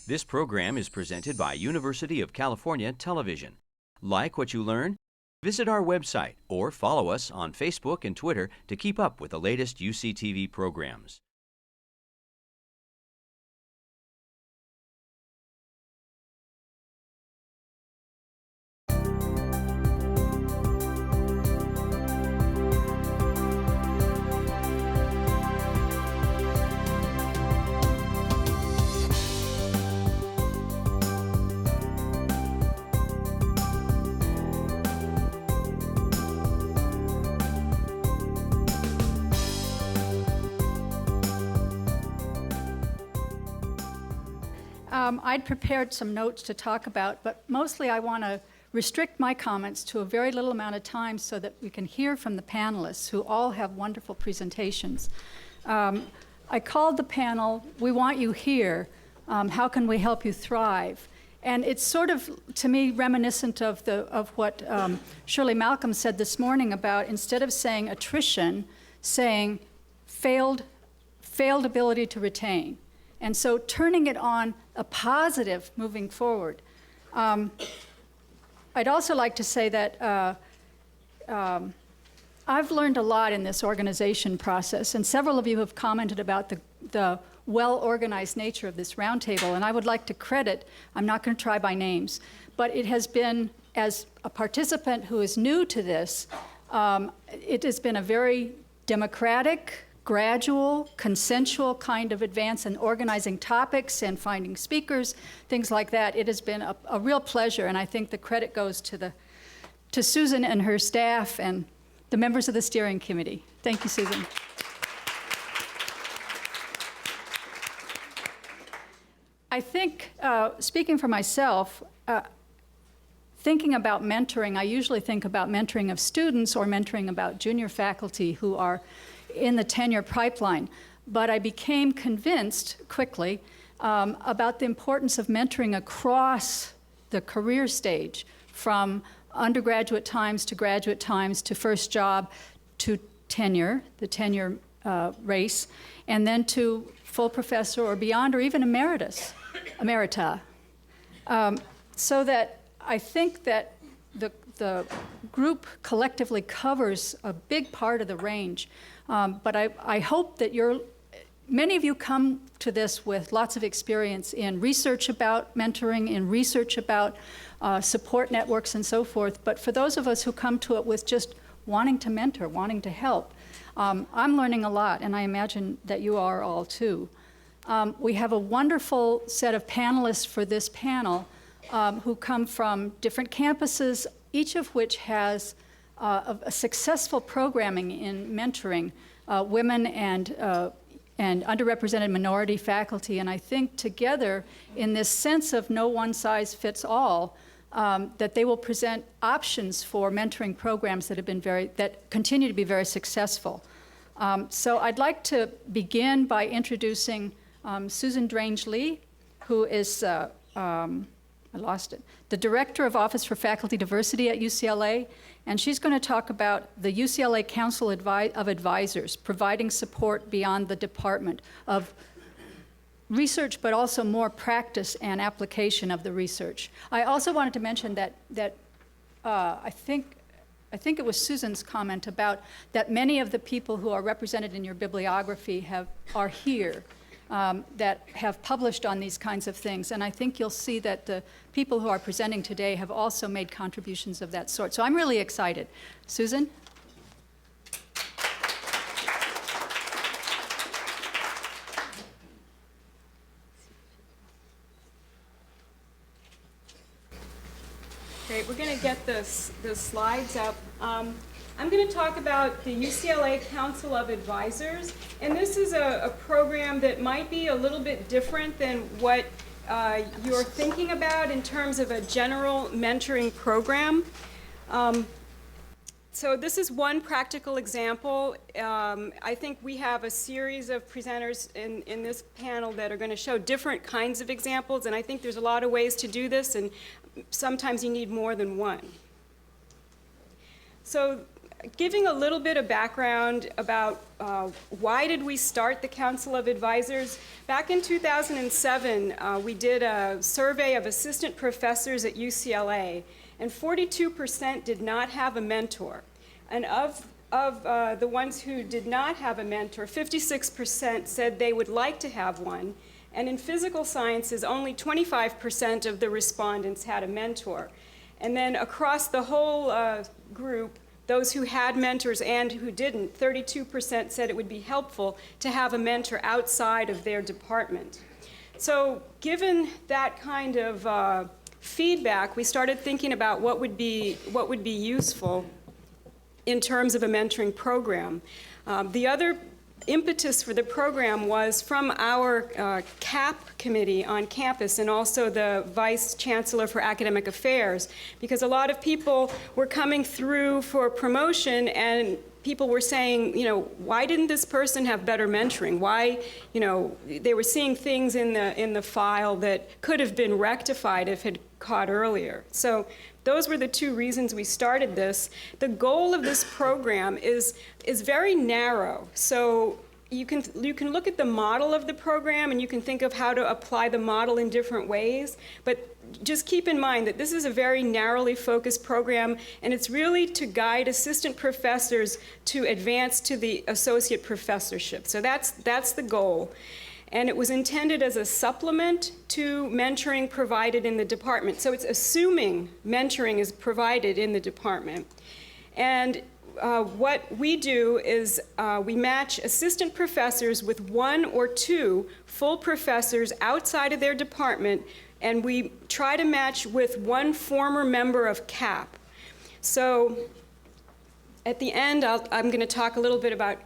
This program is presented by University of California Television. Like what you learn? Visit our website or follow us on Facebook and Twitter to keep up with the latest UCTV programs. I'd prepared some notes to talk about, but mostly I want to restrict my comments to a very little amount of time so that we can hear from the panelists who all have wonderful presentations. I called the panel, "We Want You Here, How Can We Help You Thrive?" And it's sort of, to me, reminiscent of what Shirley Malcolm said this morning about, instead of saying attrition, saying failed ability to retain. And so turning it on a positive moving forward. I'd also like to say that I've learned a lot in this organization process, and several of you have commented about the well-organized nature of this roundtable, and I would like to credit, I'm not going to try by names, but it has been, as a participant who is new to this, it has been a very democratic, gradual, consensual kind of advance in organizing topics and finding speakers, things like that. It has been a real pleasure, and I think the credit goes to Susan and her staff and the members of the steering committee. Thank you, Susan. I think, speaking for myself, thinking about mentoring, I usually think about mentoring of students or mentoring about junior faculty who are in the tenure pipeline. But I became convinced quickly about the importance of mentoring across the career stage, from undergraduate times to graduate times to first job to tenure, the tenure race, and then to full professor or beyond, or even emerita. So that I think that the group collectively covers a big part of the range. But I hope that many of you come to this with lots of experience in research about mentoring, in research about support networks and so forth. But for those of us who come to it with just wanting to mentor, wanting to help, I'm learning a lot, and I imagine that you are all too. We have a wonderful set of panelists for this panel who come from different campuses, each of which has a successful programming in mentoring women and underrepresented minority faculty. And I think together, in this sense of no one size fits all, that they will present options for mentoring programs that continue to be very successful. So I'd like to begin by introducing Susan Drange-Lee, who is the Director of Office for Faculty Diversity at UCLA, and she's going to talk about the UCLA Council of Advisors, providing support beyond the Department of research, but also more practice and application of the research. I also wanted to mention that I think it was Susan's comment about that many of the people who are represented in your bibliography are here. That have published on these kinds of things. And I think you'll see that the people who are presenting today have also made contributions of that sort. So I'm really excited. Susan? Great, we're going to get the slides up. I'm going to talk about the UCLA Council of Advisors, and this is a program that might be a little bit different than what you're thinking about in terms of a general mentoring program. So this is one practical example. I think we have a series of presenters in this panel that are going to show different kinds of examples, and I think there's a lot of ways to do this, and sometimes you need more than one. So giving a little bit of background about why did we start the Council of Advisors. Back in 2007, we did a survey of assistant professors at UCLA, and 42% did not have a mentor. And of the ones who did not have a mentor, 56% said they would like to have one. And in physical sciences, only 25% of the respondents had a mentor. And then across the whole group, those who had mentors and who didn't, 32% said it would be helpful to have a mentor outside of their department. So given that kind of feedback, we started thinking about what would be useful in terms of a mentoring program. The other impetus for the program was from our CAP committee on campus and also the Vice Chancellor for Academic Affairs, because a lot of people were coming through for promotion and people were saying, you know, why didn't this person have better mentoring? Why, you know, they were seeing things in the file that could have been rectified if it caught earlier. So those were the two reasons we started this. The goal of this program is very narrow. So you can look at the model of the program and you can think of how to apply the model in different ways, but just keep in mind that this is a very narrowly focused program, and it's really to guide assistant professors to advance to the associate professorship. So that's the goal. And it was intended as a supplement to mentoring provided in the department. So it's assuming mentoring is provided in the department. And what we do is we match assistant professors with one or two full professors outside of their department, and we try to match with one former member of CAP. So at the end, I'm going to talk a little bit about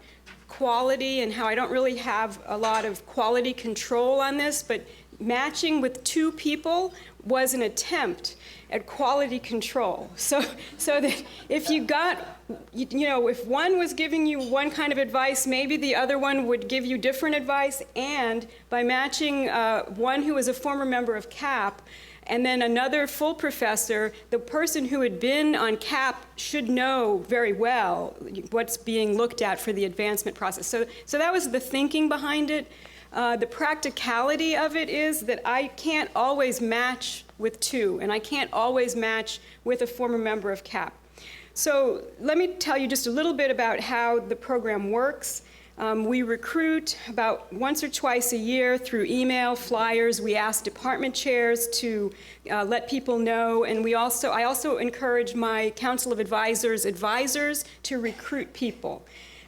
quality and how I don't really have a lot of quality control on this, but matching with two people was an attempt at quality control. So that if you got, you know, if one was giving you one kind of advice, maybe the other one would give you different advice, and by matching one who was a former member of CAP and then another full professor, the person who had been on CAP should know very well what's being looked at for the advancement process. So that was the thinking behind it. The practicality of it is that I can't always match with two, and I can't always match with a former member of CAP. So let me tell you just a little bit about how the program works. We recruit about once or twice a year through email, flyers. We ask department chairs to let people know, and I also encourage my Council of Advisors to recruit people.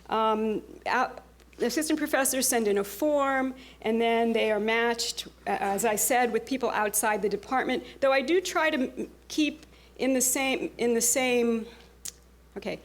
The assistant professors send in a form, and then they are matched, as I said, with people outside the department. Though I do try to keep in the same. Okay.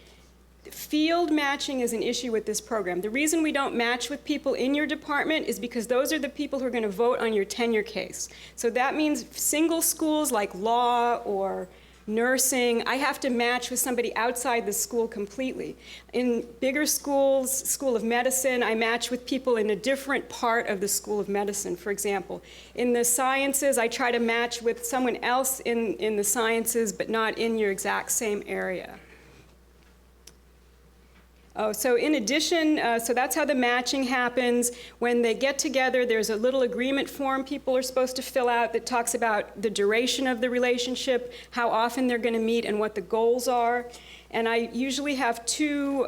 Field matching is an issue with this program. The reason we don't match with people in your department is because those are the people who are going to vote on your tenure case. So that means single schools like law or nursing, I have to match with somebody outside the school completely. In bigger schools, School of Medicine, I match with people in a different part of the School of Medicine, for example. In the sciences, I try to match with someone else in the sciences, but not in your exact same area. Oh, so in addition, so that's how the matching happens. When they get together, there's a little agreement form people are supposed to fill out that talks about the duration of the relationship, how often they're going to meet, and what the goals are. And I usually have two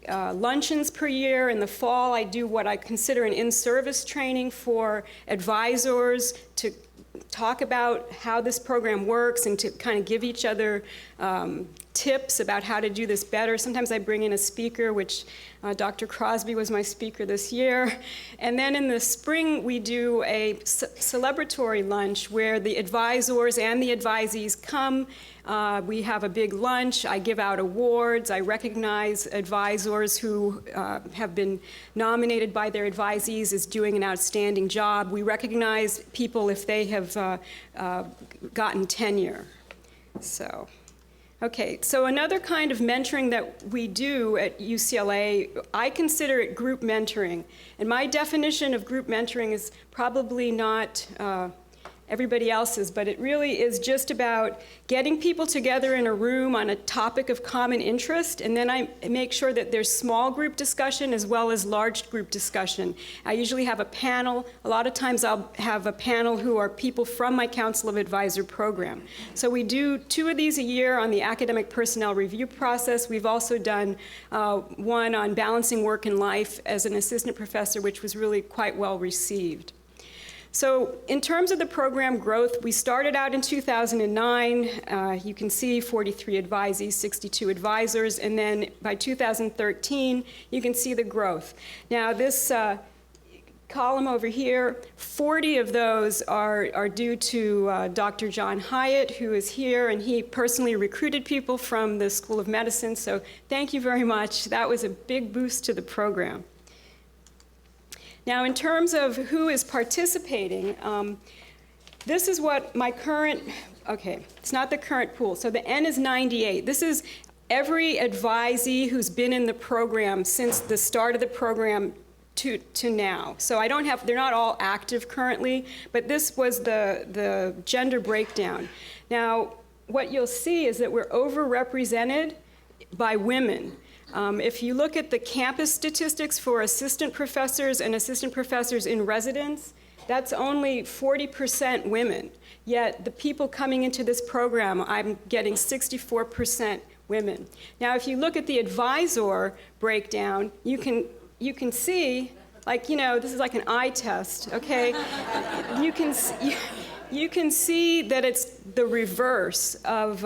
luncheons per year. In the fall, I do what I consider an in-service training for advisors to talk about how this program works and to kind of give each other tips about how to do this better. Sometimes I bring in a speaker, which Dr. Crosby was my speaker this year. And then in the spring, we do a celebratory lunch where the advisors and the advisees come. We have a big lunch. I give out awards. I recognize advisors who have been nominated by their advisees as doing an outstanding job. We recognize people if they have gotten tenure. So. Okay, so another kind of mentoring that we do at UCLA, I consider it group mentoring. And my definition of group mentoring is probably not everybody else's, but it really is just about getting people together in a room on a topic of common interest, and then I make sure that there's small group discussion as well as large group discussion. I usually have a panel. A lot of times I'll have a panel who are people from my Council of Advisor program. So we do 2 of these a year on the academic personnel review process. We've also done one on balancing work and life as an assistant professor, which was really quite well received. So in terms of the program growth, we started out in 2009. You can see 43 advisees, 62 advisors, and then by 2013, you can see the growth. Now this column over here, 40 of those are due to Dr. John Hyatt, who is here, and he personally recruited people from the School of Medicine, so thank you very much. That was a big boost to the program. Now, in terms of who is participating, this is what my current, okay, it's not the current pool. So the N is 98. This is every advisee who's been in the program since the start of the program to now. So I don't have, they're not all active currently, but this was the gender breakdown. Now, what you'll see is that we're overrepresented by women. If you look at the campus statistics for assistant professors and assistant professors in residence, that's only 40% women. Yet the people coming into this program, I'm getting 64% women. Now, if you look at the advisor breakdown, you can see, like, you know, this is like an eye test, okay? you can see that it's the reverse of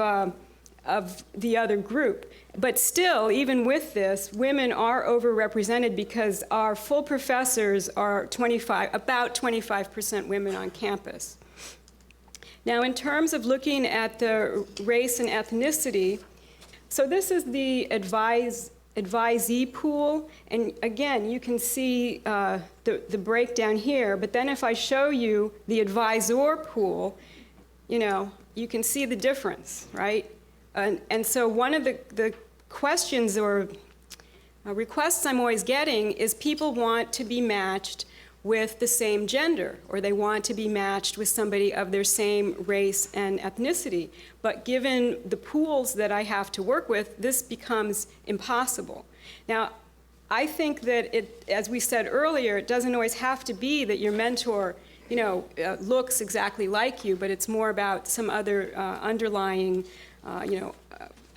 the other group. But still, even with this, women are overrepresented because our full professors are about 25% women on campus. Now, in terms of looking at the race and ethnicity, so this is the advisee pool, and again, you can see the breakdown here, but then if I show you the advisor pool, you know, you can see the difference, right? And so one of the questions or requests I'm always getting is people want to be matched with the same gender, or they want to be matched with somebody of their same race and ethnicity. But given the pools that I have to work with, this becomes impossible. Now, I think that as we said earlier, it doesn't always have to be that your mentor, you know, looks exactly like you, but it's more about some other underlying, you know,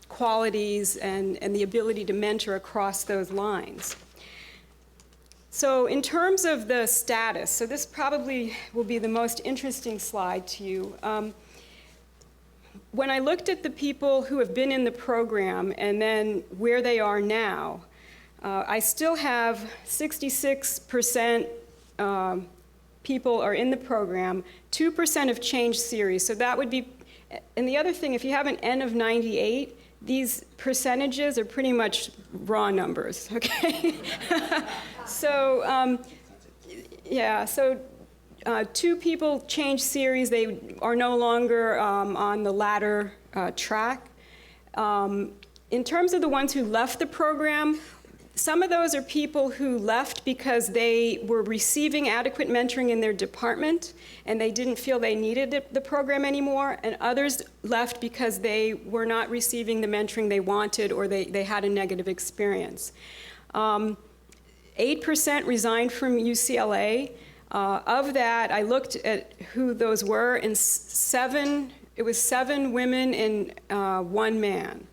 qualities and the ability to mentor across those lines. So in terms of the status, so this probably will be the most interesting slide to you. When I looked at the people who have been in the program and then where they are now, I still have 66% people are in the program, 2% have changed series. So that would be, and the other thing, if you have an N of 98, these percentages are pretty much raw numbers, okay? So, yeah, so 2 people changed series. They are no longer on the latter track. In terms of the ones who left the program, some of those are people who left because they were receiving adequate mentoring in their department and they didn't feel they needed the program anymore, and others left because they were not receiving the mentoring they wanted or they had a negative experience. 8% resigned from UCLA. Of that, I looked at who those were, and it was 7 women and 1 man.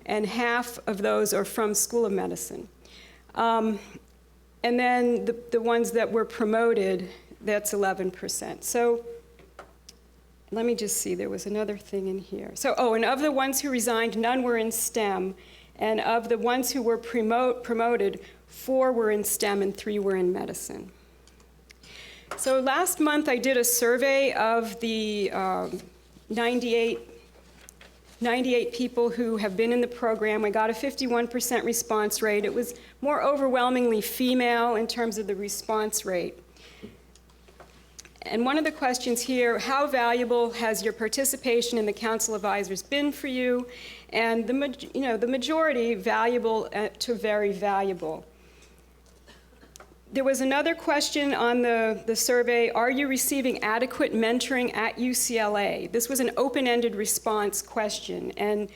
And half of those are from School of Medicine. And then the ones that were promoted, that's 11%. So let me just see, there was another thing in here. So, and of the ones who resigned, none were in STEM. And of the ones who were promoted, 4 were in STEM and 3 were in medicine. So last month I did a survey of the 98 people who have been in the program. I got a 51% response rate. It was more overwhelmingly female in terms of the response rate. And one of the questions here, how valuable has your participation in the Council of Advisors been for you? And the majority, valuable to very valuable. There was another question on the survey, are you receiving adequate mentoring at UCLA? This was an open-ended response question, and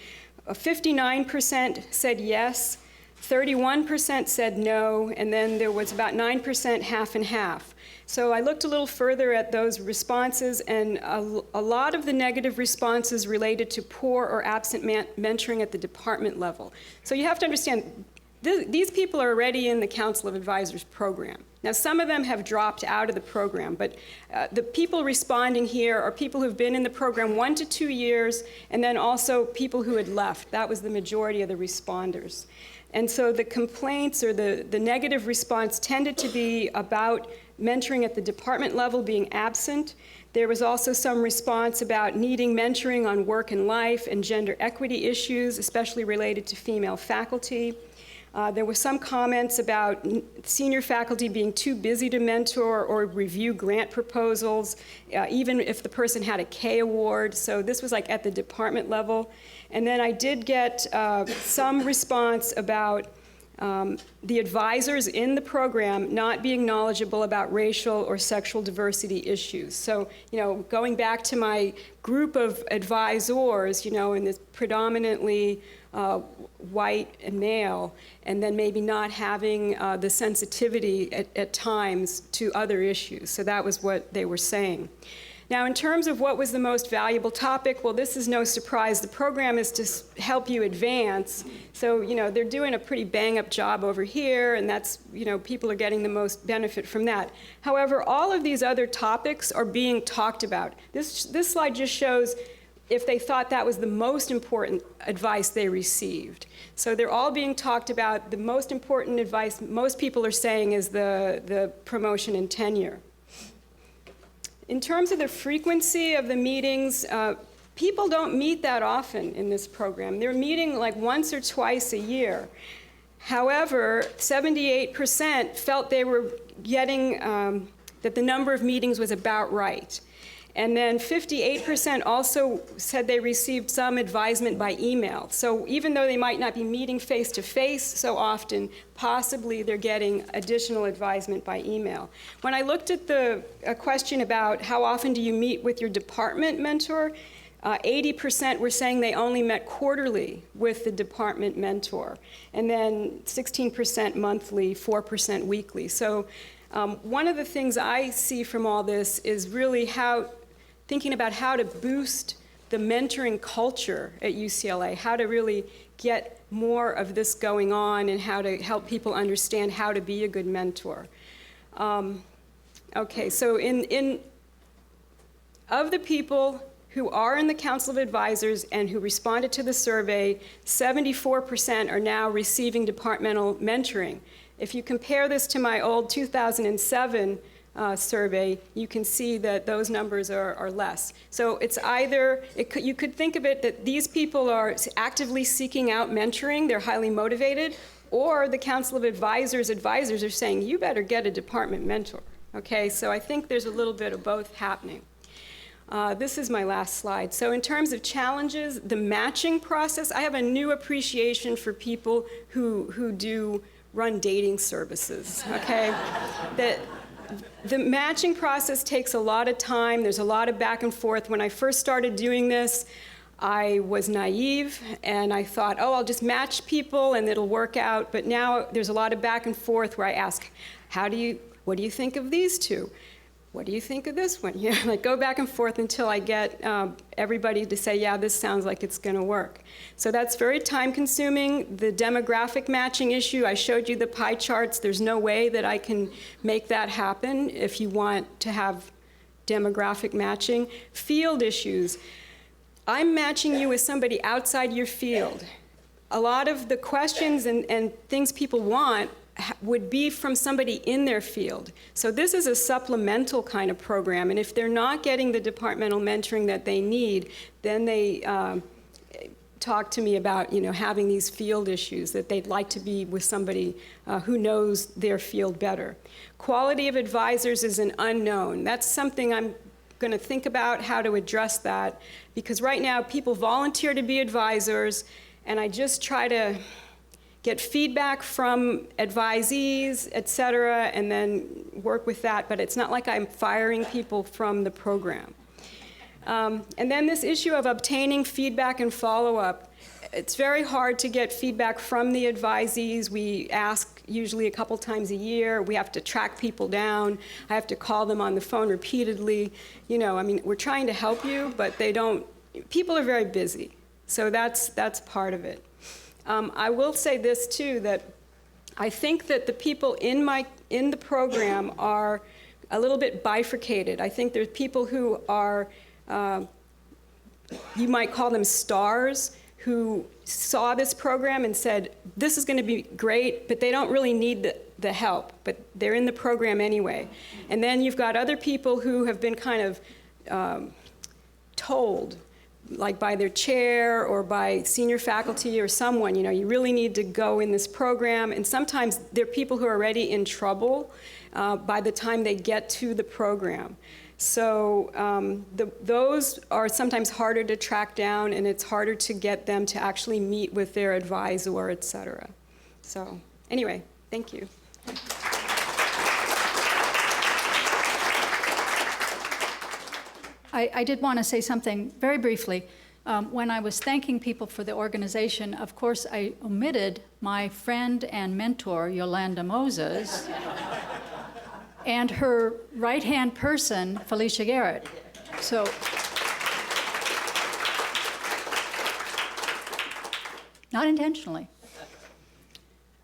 59% said yes, 31% said no, and then there was about 9% half and half. So I looked a little further at those responses, and a lot of the negative responses related to poor or absent mentoring at the department level. So you have to understand, these people are already in the Council of Advisors program. Now, some of them have dropped out of the program, but the people responding here are people who've been in the program 1 to 2 years, and then also people who had left. That was the majority of the responders. And so the complaints or the negative response tended to be about mentoring at the department level being absent. There was also some response about needing mentoring on work and life and gender equity issues, especially related to female faculty. There were some comments about senior faculty being too busy to mentor or review grant proposals, even if the person had a K award. So this was like at the department level. And then I did get some response about the advisors in the program not being knowledgeable about racial or sexual diversity issues. So, going back to my group of advisors, in this predominantly white and male, and then maybe not having the sensitivity at times to other issues. So that was what they were saying. Now, in terms of what was the most valuable topic, well, this is no surprise. The program is to help you advance. So, they're doing a pretty bang-up job over here, and that's, people are getting the most benefit from that. However, all of these other topics are being talked about. This slide just shows if they thought that was the most important advice they received. So they're all being talked about. The most important advice most people are saying is the promotion and tenure. In terms of the frequency of the meetings, people don't meet that often in this program. They're meeting like once or twice a year. However, 78% felt they were getting, that the number of meetings was about right. And then 58% also said they received some advisement by email. So even though they might not be meeting face-to-face so often, possibly they're getting additional advisement by email. When I looked at the question about how often do you meet with your department mentor, 80% were saying they only met quarterly with the department mentor. And then 16% monthly, 4% weekly. So one of the things I see from all this is really thinking about how to boost the mentoring culture at UCLA, how to really get more of this going on and how to help people understand how to be a good mentor. Okay, so of the people who are in the Council of Advisors and who responded to the survey, 74% are now receiving departmental mentoring. If you compare this to my old 2007 survey, you can see that those numbers are less. So it's either, you could think of it that these people are actively seeking out mentoring, they're highly motivated, or the Council of Advisors are saying, you better get a department mentor. Okay, so I think there's a little bit of both happening. This is my last slide. So in terms of challenges, the matching process, I have a new appreciation for people who do run dating services, okay? The matching process takes a lot of time. There's a lot of back and forth. When I first started doing this, I was naive, and I thought, oh, I'll just match people and it'll work out. But now there's a lot of back and forth where I ask, what do you think of these two? What do you think of this one? Like go back and forth until I get everybody to say, yeah, this sounds like it's going to work. So that's very time-consuming. The demographic matching issue, I showed you the pie charts. There's no way that I can make that happen if you want to have demographic matching. Field issues. I'm matching you with somebody outside your field. A lot of the questions and things people want would be from somebody in their field. So this is a supplemental kind of program, and if they're not getting the departmental mentoring that they need, then they talk to me about having these field issues, that they'd like to be with somebody who knows their field better. Quality of advisors is an unknown. That's something I'm going to think about how to address that, because right now people volunteer to be advisors, and I just try to get feedback from advisees, et cetera, and then work with that, but it's not like I'm firing people from the program. And then this issue of obtaining feedback and follow-up. It's very hard to get feedback from the advisees. We ask usually a couple times a year. We have to track people down. I have to call them on the phone repeatedly. You know, I mean, we're trying to help you, but people are very busy. So that's part of it. I will say this too, that I think that the people in the program are a little bit bifurcated. I think there's people who are, you might call them stars, who saw this program and said, this is going to be great, but they don't really need the help, but they're in the program anyway. And then you've got other people who have been kind of told, like by their chair or by senior faculty or someone, you know, you really need to go in this program. And sometimes they're people who are already in trouble by the time they get to the program. So those are sometimes harder to track down, and it's harder to get them to actually meet with their advisor, et cetera. So anyway, thank you. I did want to say something very briefly. When I was thanking people for the organization, of course, I omitted my friend and mentor, Yolanda Moses, and her right-hand person, Felicia Garrett. So, not intentionally.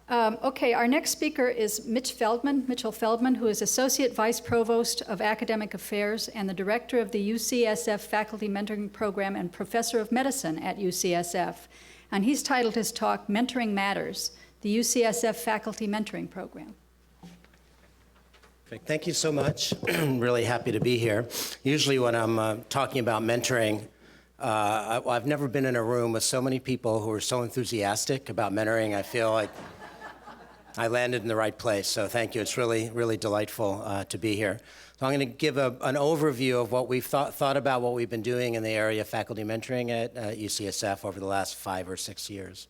Okay, our next speaker is Mitchell Feldman, who is Associate Vice Provost of Academic Affairs and the Director of the UCSF Faculty Mentoring Program and Professor of Medicine at UCSF. And he's titled his talk, Mentoring Matters, the UCSF Faculty Mentoring Program. Thank you so much. Really happy to be here. Usually when I'm talking about mentoring, I've never been in a room with so many people who are so enthusiastic about mentoring. I feel like I landed in the right place, so thank you. It's really, really delightful to be here. So I'm going to give an overview of what we've thought about what we've been doing in the area of faculty mentoring at UCSF over the last 5 or 6 years.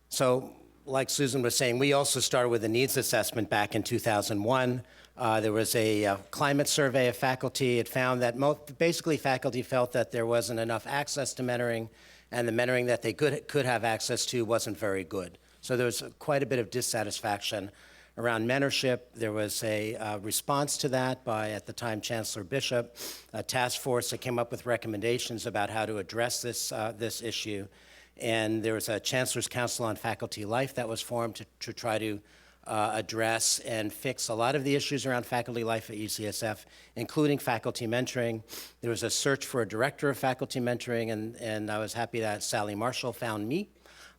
So, like Susan was saying, we also started with a needs assessment back in 2001. There was a climate survey of faculty. It found that basically faculty felt that there wasn't enough access to mentoring, and the mentoring that they could have access to wasn't very good. So there was quite a bit of dissatisfaction around mentorship. There was a response to that by, at the time, Chancellor Bishop, a task force that came up with recommendations about how to address this issue. And there was a Chancellor's Council on Faculty Life that was formed to try to address and fix a lot of the issues around faculty life at UCSF, including faculty mentoring. There was a search for a director of faculty mentoring, and I was happy that Sally Marshall found me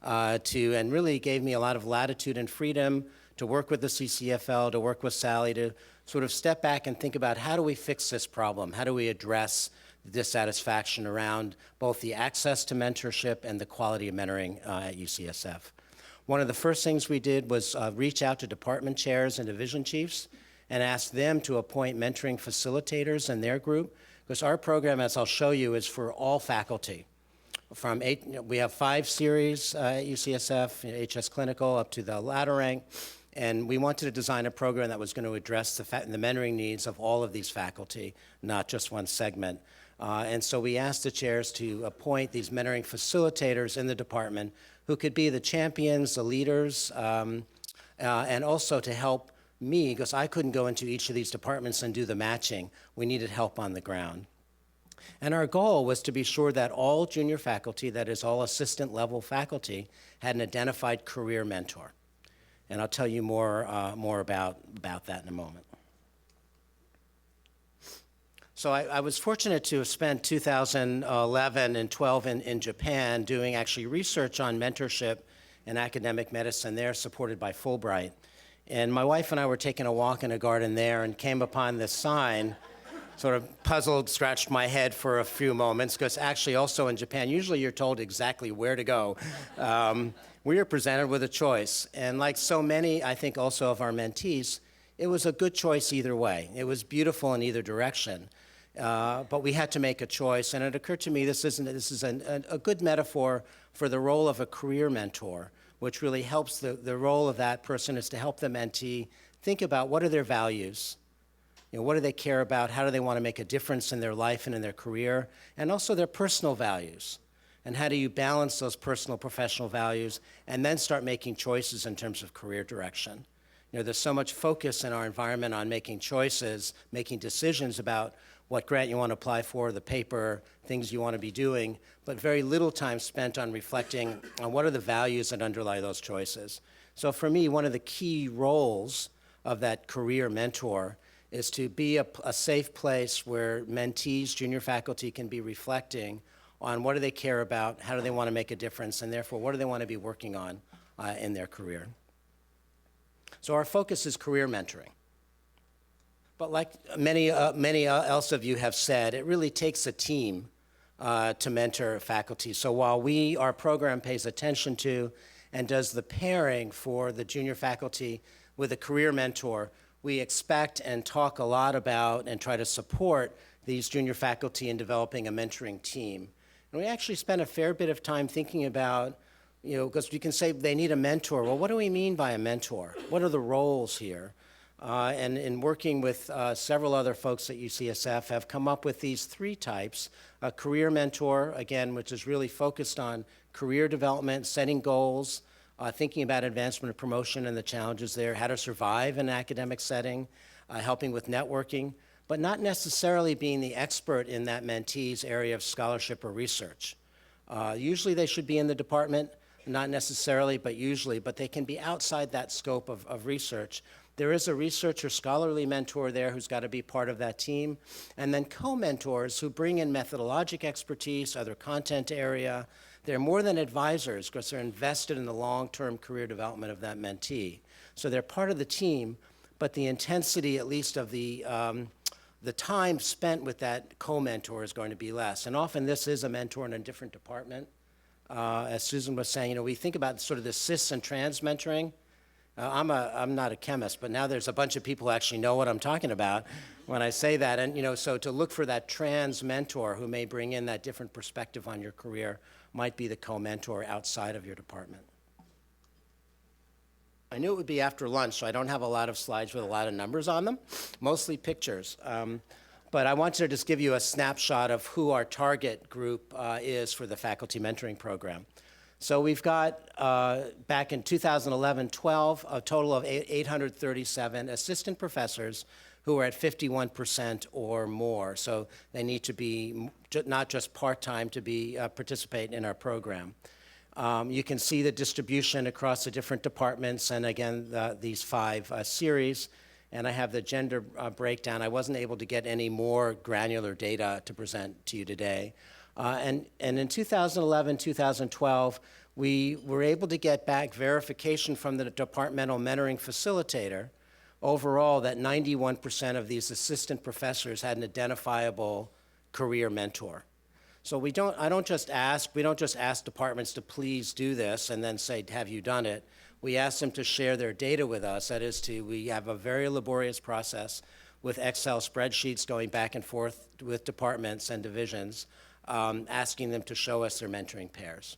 and really gave me a lot of latitude and freedom to work with the CCFL, to work with Sally, to sort of step back and think about how do we fix this problem? How do we address the dissatisfaction around both the access to mentorship and the quality of mentoring at UCSF? One of the first things we did was reach out to department chairs and division chiefs and ask them to appoint mentoring facilitators in their group, because our program, as I'll show you, is for all faculty. We have 5 series at UCSF, HS Clinical up to the ladder rank, and we wanted to design a program that was going to address the mentoring needs of all of these faculty, not just one segment. And so we asked the chairs to appoint these mentoring facilitators in the department who could be the champions, the leaders, and also to help me, because I couldn't go into each of these departments and do the matching. We needed help on the ground. And our goal was to be sure that all junior faculty, that is all assistant level faculty, had an identified career mentor. And I'll tell you more about that in a moment. So I was fortunate to have spent 2011 and 12 in Japan doing actually research on mentorship and academic medicine there, supported by Fulbright. And my wife and I were taking a walk in a garden there and came upon this sign, sort of puzzled, scratched my head for a few moments, because actually also in Japan, usually you're told exactly where to go. We were presented with a choice. And like so many, I think also of our mentees, it was a good choice either way. It was beautiful in either direction. But we had to make a choice, and it occurred to me this is a good metaphor for the role of a career mentor, which really helps the role of that person is to help the mentee think about what are their values, what do they care about, how do they want to make a difference in their life and in their career, and also their personal values. And how do you balance those personal, professional values and then start making choices in terms of career direction? There's so much focus in our environment on making choices, making decisions about what grant you want to apply for, the paper, things you want to be doing, but very little time spent on reflecting on what are the values that underlie those choices. So for me, one of the key roles of that career mentor is to be a safe place where mentees, junior faculty can be reflecting on what do they care about, how do they want to make a difference, and therefore what do they want to be working on in their career. So our focus is career mentoring. But like many else of you have said, it really takes a team to mentor faculty. So while our program pays attention to and does the pairing for the junior faculty with a career mentor, we expect and talk a lot about and try to support these junior faculty in developing a mentoring team. And we actually spend a fair bit of time thinking about, because you can say they need a mentor. Well, what do we mean by a mentor? What are the roles here? And in working with several other folks at UCSF have come up with these three types. A career mentor, again, which is really focused on career development, setting goals, thinking about advancement and promotion and the challenges there, how to survive in an academic setting, helping with networking, but not necessarily being the expert in that mentee's area of scholarship or research. Usually they should be in the department, not necessarily, but usually, but they can be outside that scope of research. There is a research or scholarly mentor there who's got to be part of that team, and then co-mentors who bring in methodologic expertise, other content area. They're more than advisors because they're invested in the long-term career development of that mentee. So they're part of the team, but the intensity, at least of the time spent with that co-mentor is going to be less. And often this is a mentor in a different department. As Susan was saying, we think about sort of the cis and trans mentoring. I'm not a chemist, but now there's a bunch of people who actually know what I'm talking about when I say that. And, so to look for that trans mentor who may bring in that different perspective on your career might be the co-mentor outside of your department. I knew it would be after lunch, so I don't have a lot of slides with a lot of numbers on them, mostly pictures. But I wanted to just give you a snapshot of who our target group is for the faculty mentoring program. So we've got, back in 2011-12, a total of 837 assistant professors who are at 51% or more. So they need to be not just part-time to participate in our program. You can see the distribution across the different departments, and again, these 5 series. And I have the gender breakdown. I wasn't able to get any more granular data to present to you today. And in 2011, 2012, we were able to get back verification from the departmental mentoring facilitator overall that 91% of these assistant professors had an identifiable career mentor. So we don't just ask departments to please do this and then say, have you done it? We ask them to share their data with us. That is we have a very laborious process with Excel spreadsheets going back and forth with departments and divisions, asking them to show us their mentoring pairs.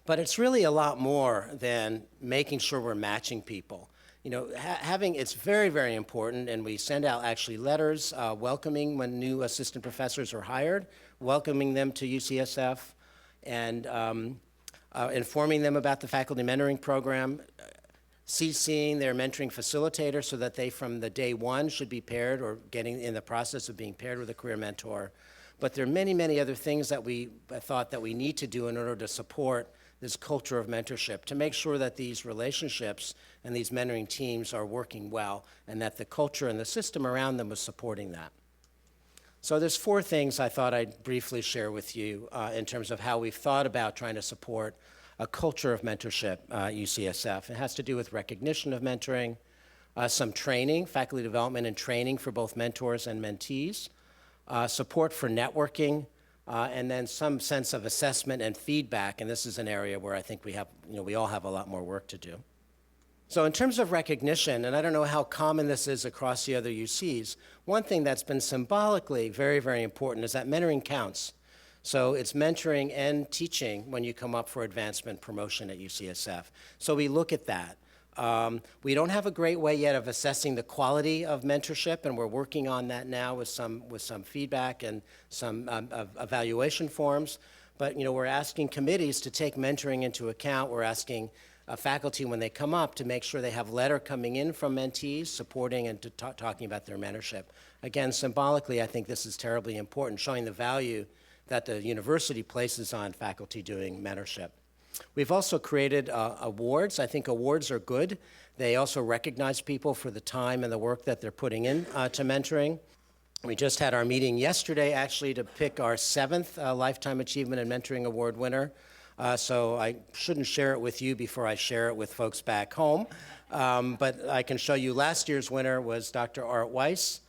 But it's really a lot more than making sure we're matching people. It's very, very important, and we send out actually letters welcoming when new assistant professors are hired, welcoming them to UCSF, and informing them about the faculty mentoring program, CCing their mentoring facilitator so that they from the day one should be paired or getting in the process of being paired with a career mentor. But there are many, many other things that we thought that we need to do in order to support this culture of mentorship, to make sure that these relationships and these mentoring teams are working well and that the culture and the system around them is supporting that. So there's 4 things I thought I'd briefly share with you in terms of how we've thought about trying to support a culture of mentorship at UCSF. It has to do with recognition of mentoring, some training, faculty development and training for both mentors and mentees, support for networking, and then some sense of assessment and feedback. And this is an area where I think we all have a lot more work to do. So in terms of recognition, and I don't know how common this is across the other UCs, one thing that's been symbolically very, very important is that mentoring counts. So it's mentoring and teaching when you come up for advancement promotion at UCSF. So we look at that. We don't have a great way yet of assessing the quality of mentorship, and we're working on that now with some feedback and some evaluation forms. But we're asking committees to take mentoring into account. We're asking faculty when they come up to make sure they have letter coming in from mentees supporting and talking about their mentorship. Again, symbolically, I think this is terribly important, showing the value that the university places on faculty doing mentorship. We've also created awards. I think awards are good. They also recognize people for the time and the work that they're putting in to mentoring. We just had our meeting yesterday, actually, to pick our 7th Lifetime Achievement and Mentoring Award winner. So I shouldn't share it with you before I share it with folks back home. But I can show you last year's winner was Dr. Art Weiss.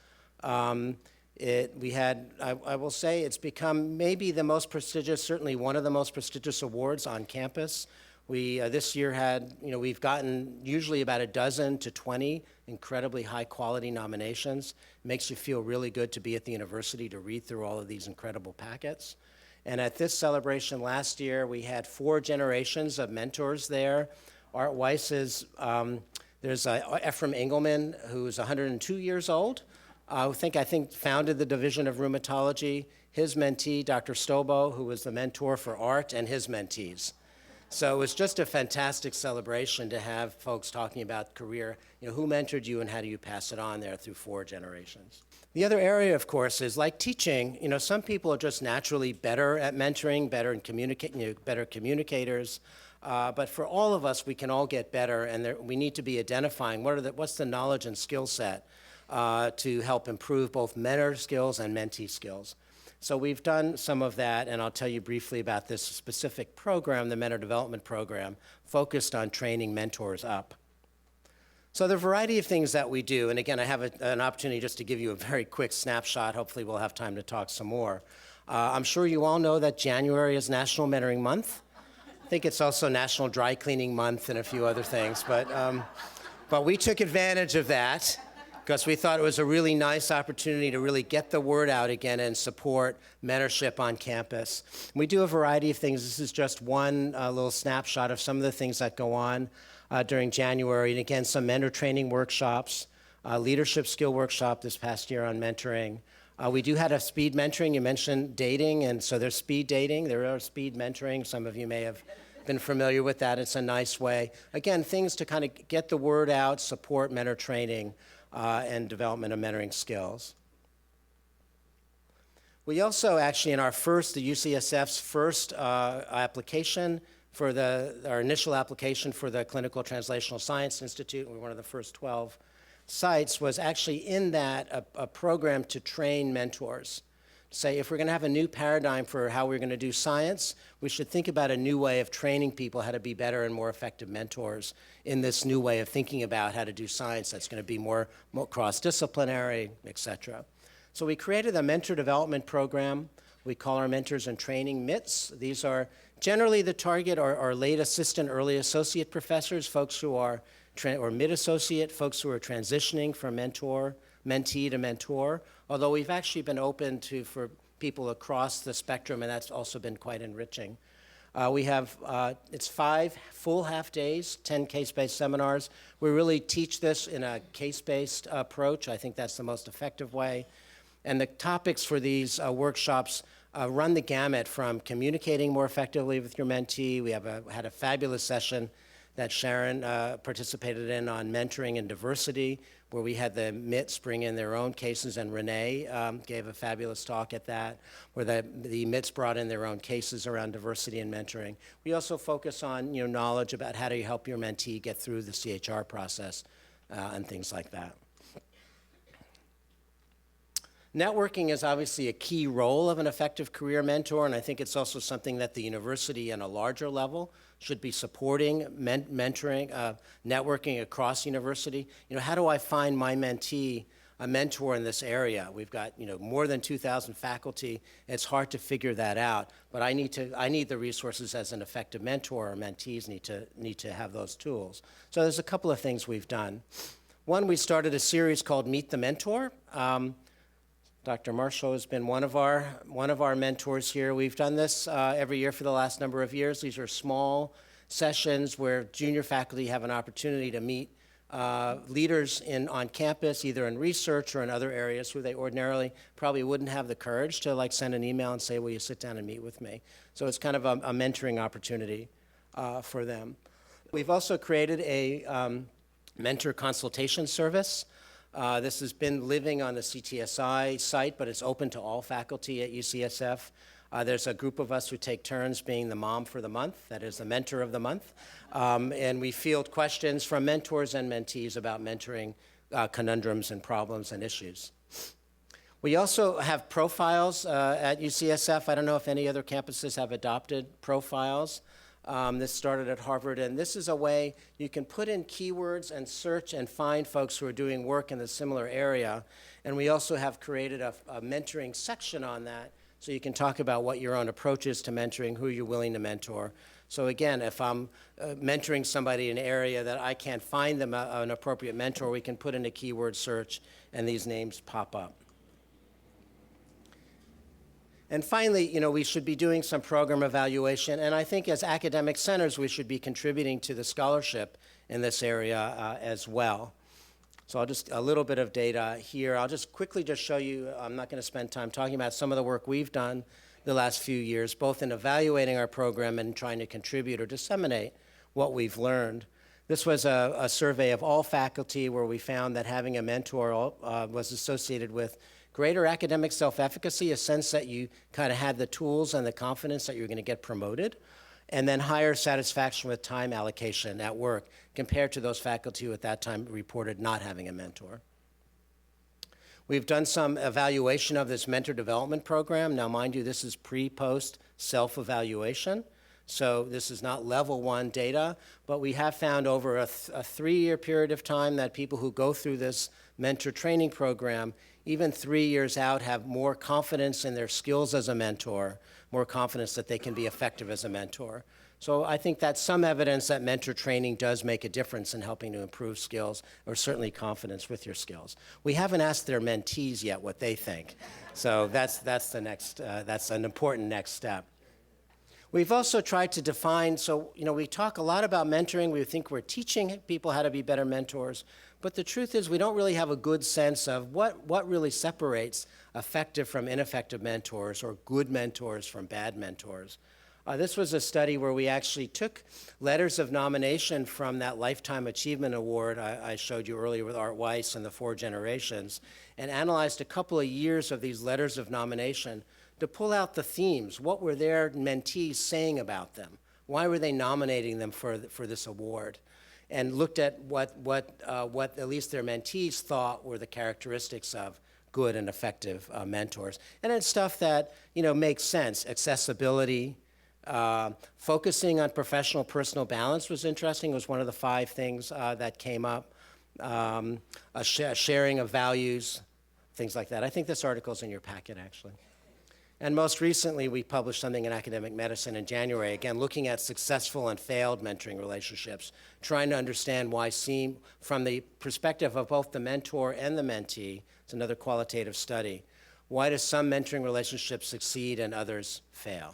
I will say it's become maybe the most prestigious, certainly one of the most prestigious awards on campus. We this year had, we've gotten usually about 12 to 20 incredibly high quality nominations. It makes you feel really good to be at the university to read through all of these incredible packets. And at this celebration last year, we had 4 generations of mentors there. Art Weiss is, there's Ephraim Engelman, who's 102 years old. I think founded the Division of Rheumatology. His mentee, Dr. Stobo, who was the mentor for Art, and his mentees. So it was just a fantastic celebration to have folks talking about career, who mentored you and how do you pass it on there through 4 generations. The other area, of course, is like teaching. Some people are just naturally better at mentoring, better in better communicators. But for all of us, we can all get better, and we need to be identifying what's the knowledge and skill set to help improve both mentor skills and mentee skills. So we've done some of that, and I'll tell you briefly about this specific program, the Mentor Development Program, focused on training mentors up. So there are a variety of things that we do, and again, I have an opportunity just to give you a very quick snapshot. Hopefully we'll have time to talk some more. I'm sure you all know that January is National Mentoring Month. I think it's also National Dry Cleaning Month and a few other things, but we took advantage of that, because we thought it was a really nice opportunity to really get the word out again and support mentorship on campus. We do a variety of things. This is just one little snapshot of some of the things that go on during January. And again, some mentor training workshops, leadership skill workshop this past year on mentoring. We do have a speed mentoring. You mentioned dating, and so there's speed dating. There are speed mentoring. Some of you may have been familiar with that. It's a nice way. Again, things to kind of get the word out, support mentor training, and development of mentoring skills. We also actually, in the UCSF's first application for our initial application for the Clinical Translational Science Institute, we were one of the first 12 sites, was actually in that a program to train mentors. Say, if we're going to have a new paradigm for how we're going to do science, we should think about a new way of training people how to be better and more effective mentors in this new way of thinking about how to do science that's going to be more cross-disciplinary, et cetera. So we created a mentor development program. We call our mentors in training MITs. These are generally the target are late assistant, early associate professors, folks who are, or mid-associate, folks who are transitioning from mentee to mentor, although we've actually been open for people across the spectrum, and that's also been quite enriching. We have, it's 5 full half days, 10 case-based seminars. We really teach this in a case-based approach. I think that's the most effective way. And the topics for these workshops run the gamut from communicating more effectively with your mentee. We had a fabulous session that Sharon participated in on mentoring and diversity, where we had the MITs bring in their own cases, and Renee gave a fabulous talk at that, where the MITs brought in their own cases around diversity and mentoring. We also focus on knowledge about how do you help your mentee get through the CHR process and things like that. Networking is obviously a key role of an effective career mentor, and I think it's also something that the university on a larger level should be supporting, mentoring, networking across university. How do I find my mentee a mentor in this area. We've got, more than 2,000 faculty. It's hard to figure that out, but I need the resources as an effective mentor, or mentees need to have those tools. So there's a couple of things we've done. One, we started a series called Meet the Mentor. Dr. Marshall has been one of our mentors here. We've done this every year for the last number of years. These are small sessions where junior faculty have an opportunity to meet leaders on campus, either in research or in other areas who they ordinarily probably wouldn't have the courage to send an email and say, will you sit down and meet with me? So it's kind of a mentoring opportunity for them. We've also created a mentor consultation service. This has been living on the CTSI site, but it's open to all faculty at UCSF. There's a group of us who take turns being the mom for the month, that is the mentor of the month. And we field questions from mentors and mentees about mentoring conundrums and problems and issues. We also have profiles at UCSF. I don't know if any other campuses have adopted profiles. This started at Harvard, and this is a way you can put in keywords and search and find folks who are doing work in the similar area. And we also have created a mentoring section on that, so you can talk about what your own approach is to mentoring, who you're willing to mentor. So again, if I'm mentoring somebody in an area that I can't find them an appropriate mentor, we can put in a keyword search, and these names pop up. And finally, we should be doing some program evaluation, and I think as academic centers, we should be contributing to the scholarship in this area as well. So I'll just, a little bit of data here. I'll just quickly show you, I'm not going to spend time talking about some of the work we've done the last few years, both in evaluating our program and trying to contribute or disseminate what we've learned. This was a survey of all faculty where we found that having a mentor was associated with greater academic self-efficacy, a sense that you kind of had the tools and the confidence that you're going to get promoted, and then higher satisfaction with time allocation at work compared to those faculty who at that time reported not having a mentor. We've done some evaluation of this mentor development program. Now, mind you, this is pre-post self-evaluation. So this is not level 1 data, but we have found over a 3-year period of time that people who go through this mentor training program, even 3 years out, have more confidence in their skills as a mentor, more confidence that they can be effective as a mentor. So I think that's some evidence that mentor training does make a difference in helping to improve skills, or certainly confidence with your skills. We haven't asked their mentees yet what they think. So that's the next, that's an important next step. We've also tried to define, so we talk a lot about mentoring. We think we're teaching people how to be better mentors, but the truth is we don't really have a good sense of what really separates effective from ineffective mentors, or good mentors from bad mentors. This was a study where we actually took letters of nomination from that Lifetime Achievement Award I showed you earlier with Art Weiss and the 4 generations, and analyzed a couple of years of these letters of nomination to pull out the themes. What were their mentees saying about them? Why were they nominating them for this award? And looked at what at least their mentees thought were the characteristics of good and effective mentors. And it's stuff that makes sense. Accessibility, focusing on professional personal balance was interesting. It was one of the 5 things that came up. A sharing of values, things like that. I think this article's in your packet, actually. And most recently, we published something in Academic Medicine in January, again, looking at successful and failed mentoring relationships, trying to understand why from the perspective of both the mentor and the mentee, it's another qualitative study, why do some mentoring relationships succeed and others fail?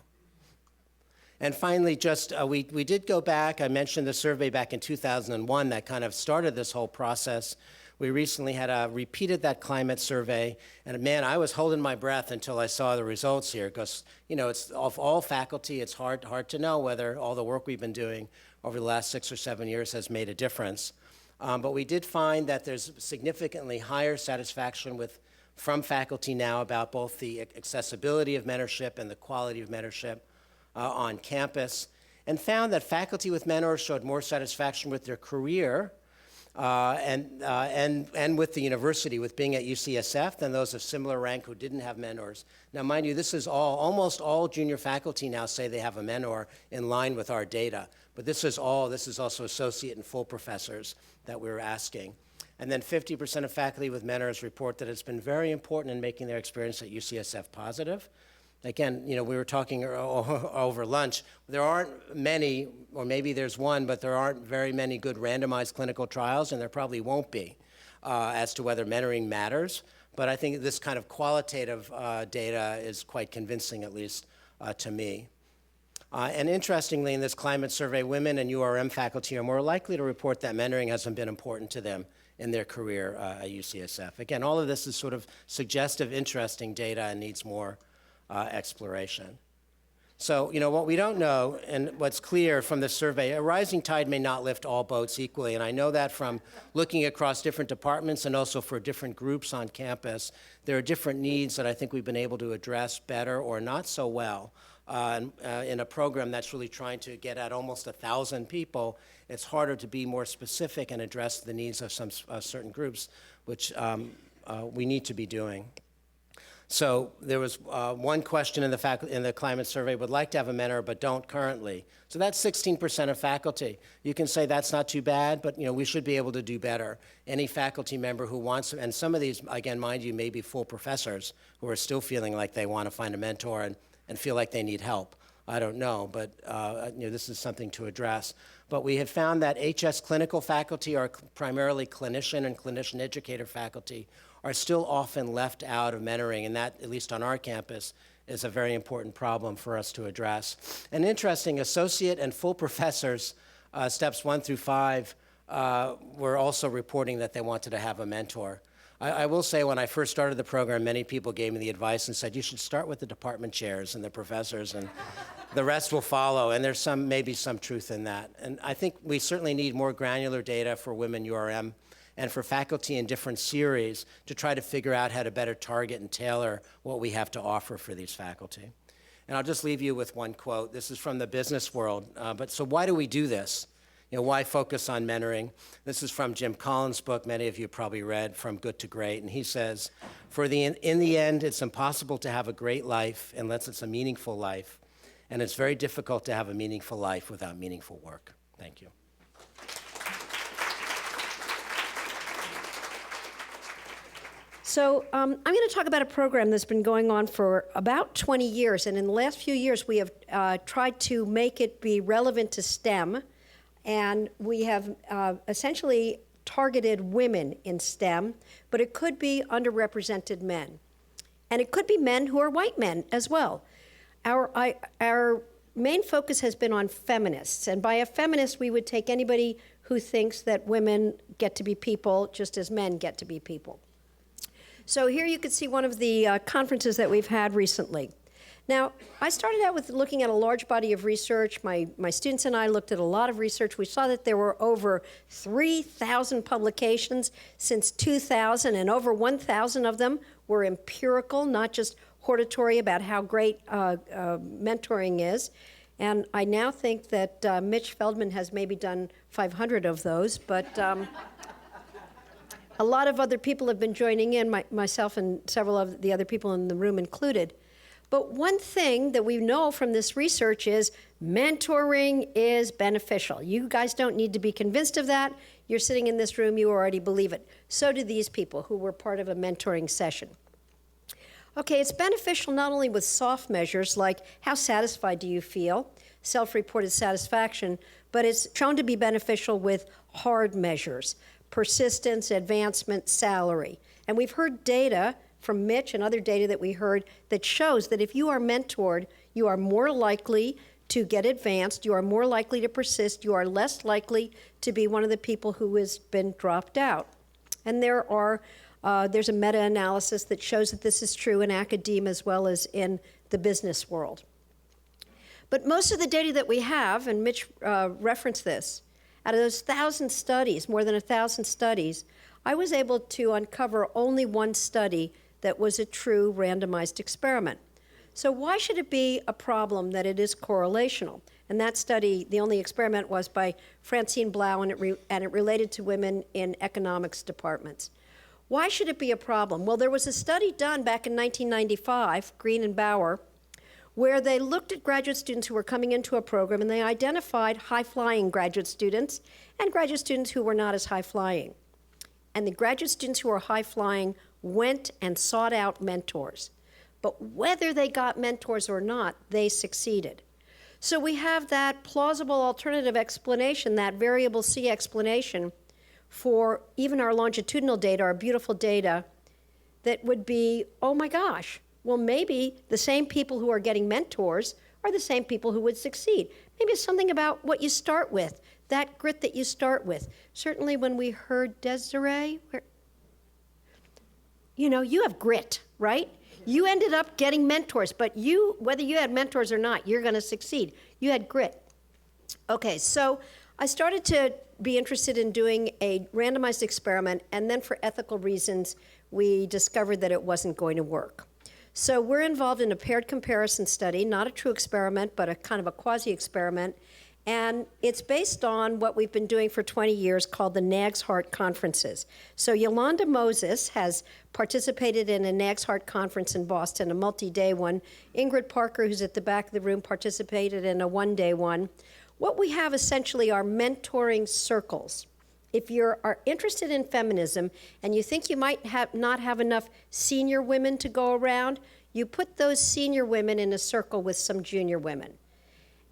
And finally, we did go back. I mentioned the survey back in 2001 that kind of started this whole process. We recently repeated that climate survey, and man, I was holding my breath until I saw the results here, because it's of all faculty, it's hard to know whether all the work we've been doing over the last 6 or 7 years has made a difference. But we did find that there's significantly higher satisfaction from faculty now about both the accessibility of mentorship and the quality of mentorship on campus, and found that faculty with mentors showed more satisfaction with their career and with the university, with being at UCSF, than those of similar rank who didn't have mentors. Now, mind you, this is almost all junior faculty now say they have a mentor in line with our data. But this is also associate and full professors that we were asking. And then 50% of faculty with mentors report that it's been very important in making their experience at UCSF positive. Again, we were talking over lunch. There aren't many, or maybe there's one, but there aren't very many good randomized clinical trials, and there probably won't be, as to whether mentoring matters. But I think this kind of qualitative data is quite convincing, at least to me. And interestingly, in this climate survey, women and URM faculty are more likely to report that mentoring hasn't been important to them in their career at UCSF. Again, all of this is sort of suggestive, interesting data and needs more exploration. So, what we don't know, and what's clear from this survey, a rising tide may not lift all boats equally, and I know that from looking across different departments and also for different groups on campus. There are different needs that I think we've been able to address better or not so well. In a program that's really trying to get at almost 1,000 people, it's harder to be more specific and address the needs of some certain groups, which we need to be doing. So there was one question in the climate survey: would like to have a mentor but don't currently. So that's 16% of faculty. You can say that's not too bad, but we should be able to do better. Any faculty member who wants, and some of these, again, mind you, may be full professors who are still feeling like they want to find a mentor and feel like they need help. I don't know, but this is something to address. But we have found that HS clinical faculty, or primarily clinician and clinician educator faculty, are still often left out of mentoring, and that, at least on our campus, is a very important problem for us to address. And interesting, associate and full professors, steps 1 through 5, were also reporting that they wanted to have a mentor. I will say, when I first started the program, many people gave me the advice and said, you should start with the department chairs and the professors, and the rest will follow. And there's maybe some truth in that. And I think we certainly need more granular data for women URM and for faculty in different series to try to figure out how to better target and tailor what we have to offer for these faculty. And I'll just leave you with one quote. This is from the business world. So why do we do this? Why focus on mentoring? This is from Jim Collins' book, many of you probably read, From Good to Great, and he says, in the end, it's impossible to have a great life unless it's a meaningful life, and it's very difficult to have a meaningful life without meaningful work. Thank you. So I'm going to talk about a program that's been going on for about 20 years, and in the last few years, we have tried to make it be relevant to STEM. And we have essentially targeted women in STEM, but it could be underrepresented men. And it could be men who are white men as well. Our main focus has been on feminists. And by a feminist, we would take anybody who thinks that women get to be people just as men get to be people. So here you can see one of the conferences that we've had recently. Now, I started out with looking at a large body of research. My students and I looked at a lot of research. We saw that there were over 3,000 publications since 2000, and over 1,000 of them were empirical, not just hortatory about how great mentoring is. And I now think that Mitch Feldman has maybe done 500 of those, but a lot of other people have been joining in, myself and several of the other people in the room included. But one thing that we know from this research is mentoring is beneficial. You guys don't need to be convinced of that. You're sitting in this room, you already believe it. So do these people who were part of a mentoring session. Okay, it's beneficial not only with soft measures like how satisfied do you feel, self-reported satisfaction, but it's shown to be beneficial with hard measures, persistence, advancement, salary. And we've heard data from Mitch and other data that we heard that shows that if you are mentored, you are more likely to get advanced, you are more likely to persist, you are less likely to be one of the people who has been dropped out. And there's a meta-analysis that shows that this is true in academia as well as in the business world. But most of the data that we have, and Mitch referenced this, out of those 1,000 studies, more than 1,000 studies, I was able to uncover only one study that was a true randomized experiment. So why should it be a problem that it is correlational? And that study, the only experiment was by Francine Blau, and it related to women in economics departments. Why should it be a problem? Well, there was a study done back in 1995, Green and Bauer, where they looked at graduate students who were coming into a program, and they identified high-flying graduate students and graduate students who were not as high-flying. And the graduate students who are high-flying went and sought out mentors. But whether they got mentors or not, they succeeded. So we have that plausible alternative explanation, that variable C explanation for even our longitudinal data, our beautiful data, that would be, oh my gosh, well maybe the same people who are getting mentors are the same people who would succeed. Maybe it's something about what you start with, that grit that you start with. Certainly when we heard Desiree, you have grit, right? You ended up getting mentors, but you, whether you had mentors or not, you're going to succeed. You had grit. Okay, so I started to be interested in doing a randomized experiment, and then for ethical reasons, we discovered that it wasn't going to work. So we're involved in a paired comparison study, not a true experiment, but a kind of a quasi-experiment, and it's based on what we've been doing for 20 years called the NAGS Heart Conferences. So Yolanda Moses has participated in a NAGS Heart Conference in Boston, a multi-day one. Ingrid Parker, who's at the back of the room, participated in a one-day one. What we have essentially are mentoring circles. If you are interested in feminism and you think you might not have enough senior women to go around, you put those senior women in a circle with some junior women.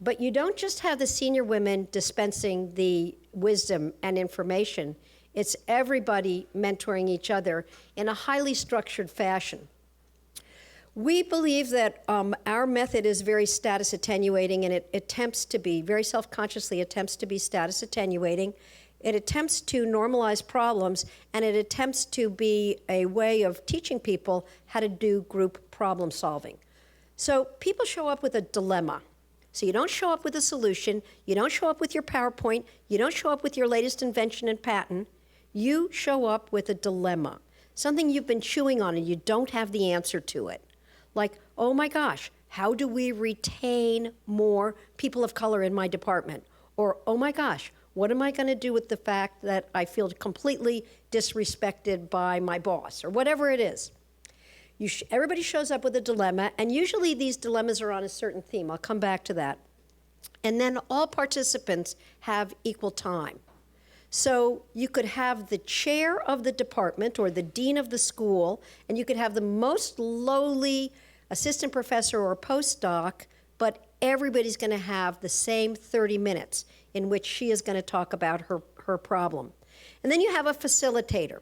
But you don't just have the senior women dispensing the wisdom and information. It's everybody mentoring each other in a highly structured fashion. We believe that our method is very status attenuating, and it attempts to be, very self-consciously attempts to be status attenuating. It attempts to normalize problems, and it attempts to be a way of teaching people how to do group problem solving. So people show up with a dilemma. So you don't show up with a solution, you don't show up with your PowerPoint, you don't show up with your latest invention and patent, you show up with a dilemma, something you've been chewing on and you don't have the answer to it. Like, oh my gosh, how do we retain more people of color in my department? Or, oh my gosh, what am I gonna do with the fact that I feel completely disrespected by my boss, or whatever it is. Everybody shows up with a dilemma, and usually these dilemmas are on a certain theme. I'll come back to that. And then all participants have equal time. So you could have the chair of the department or the dean of the school, and you could have the most lowly assistant professor or postdoc, but everybody's going to have the same 30 minutes in which she is going to talk about her problem. And then you have a facilitator.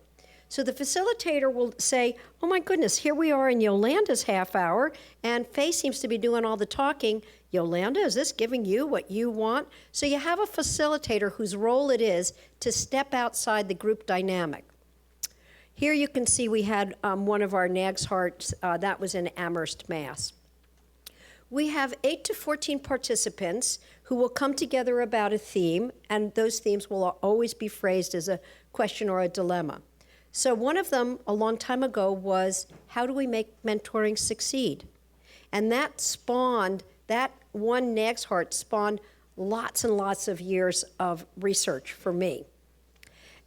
So the facilitator will say, oh my goodness, here we are in Yolanda's half hour, and Faye seems to be doing all the talking. Yolanda, is this giving you what you want? So you have a facilitator whose role it is to step outside the group dynamic. Here you can see we had one of our NAGS Hearts, that was in Amherst, Mass. We have 8 to 14 participants who will come together about a theme, and those themes will always be phrased as a question or a dilemma. So one of them a long time ago was, how do we make mentoring succeed? And that spawned, that one NAGS Heart spawned lots and lots of years of research for me.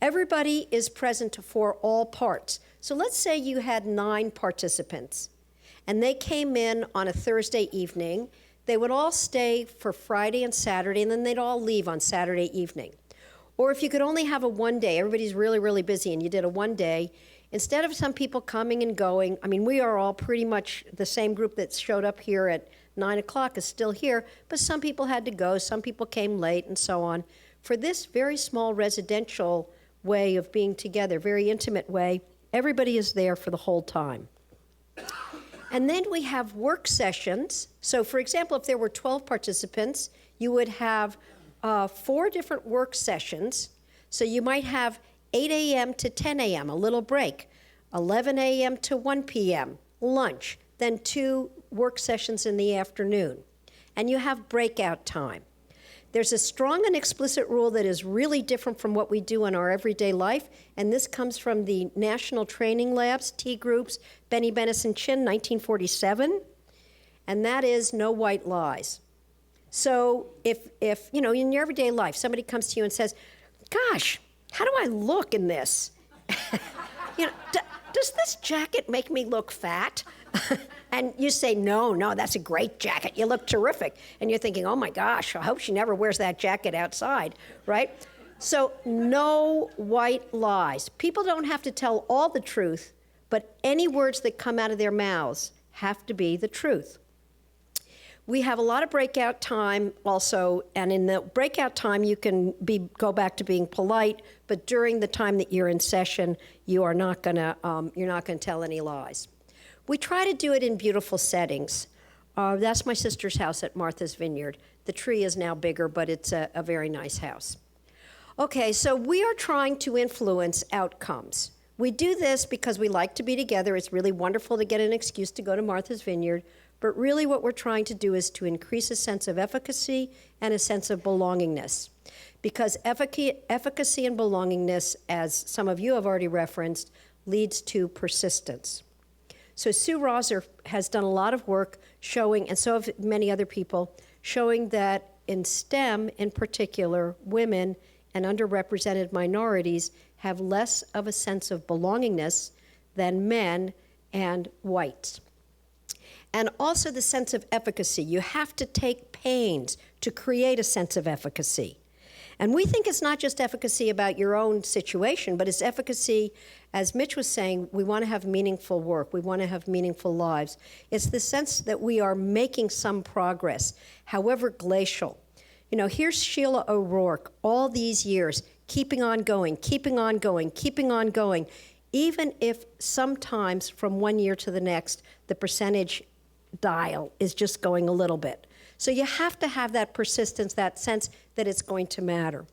Everybody is present for all parts. So let's say you had 9 participants, and they came in on a Thursday evening. They would all stay for Friday and Saturday, and then they'd all leave on Saturday evening. Or if you could only have a one day, everybody's really, really busy, and you did a one day, instead of some people coming and going, I mean, we are all pretty much the same group that showed up here at 9 o'clock is still here, but some people had to go, some people came late, and so on. For this very small residential way of being together, very intimate way, everybody is there for the whole time. And then we have work sessions. So for example, if there were 12 participants, you would have 4 different work sessions. So you might have 8 a.m. to 10 a.m., a little break, 11 a.m. to 1 p.m., lunch, then 2 work sessions in the afternoon. And you have breakout time. There's a strong and explicit rule that is really different from what we do in our everyday life, and this comes from the National Training Labs, T groups, Benny Benison Chin, 1947, and that is no white lies. So if you know, in your everyday life, somebody comes to you and says, gosh, how do I look in this? You know, does this jacket make me look fat? And you say, no, that's a great jacket. You look terrific. And you're thinking, oh my gosh, I hope she never wears that jacket outside, right? So no white lies. People don't have to tell all the truth, but any words that come out of their mouths have to be the truth. We have a lot of breakout time also, and in the breakout time you can go back to being polite, but during the time that you're in session, you're not gonna tell any lies. We try to do it in beautiful settings. That's my sister's house at Martha's Vineyard. The tree is now bigger, but it's a very nice house. Okay, so we are trying to influence outcomes. We do this because we like to be together. It's really wonderful to get an excuse to go to Martha's Vineyard. But really what we're trying to do is to increase a sense of efficacy and a sense of belongingness. Because efficacy and belongingness, as some of you have already referenced, leads to persistence. So Sue Roser has done a lot of work showing, and so have many other people, showing that in STEM in particular, women and underrepresented minorities have less of a sense of belongingness than men and whites. And also the sense of efficacy. You have to take pains to create a sense of efficacy. And we think it's not just efficacy about your own situation, but it's efficacy, as Mitch was saying, we want to have meaningful work. We want to have meaningful lives. It's the sense that we are making some progress, however glacial. You know, here's Sheila O'Rourke all these years, keeping on going, keeping on going, keeping on going, even if sometimes from one year to the next, the percentage dial is just going a little bit. So you have to have that persistence, that sense that it's going to matter.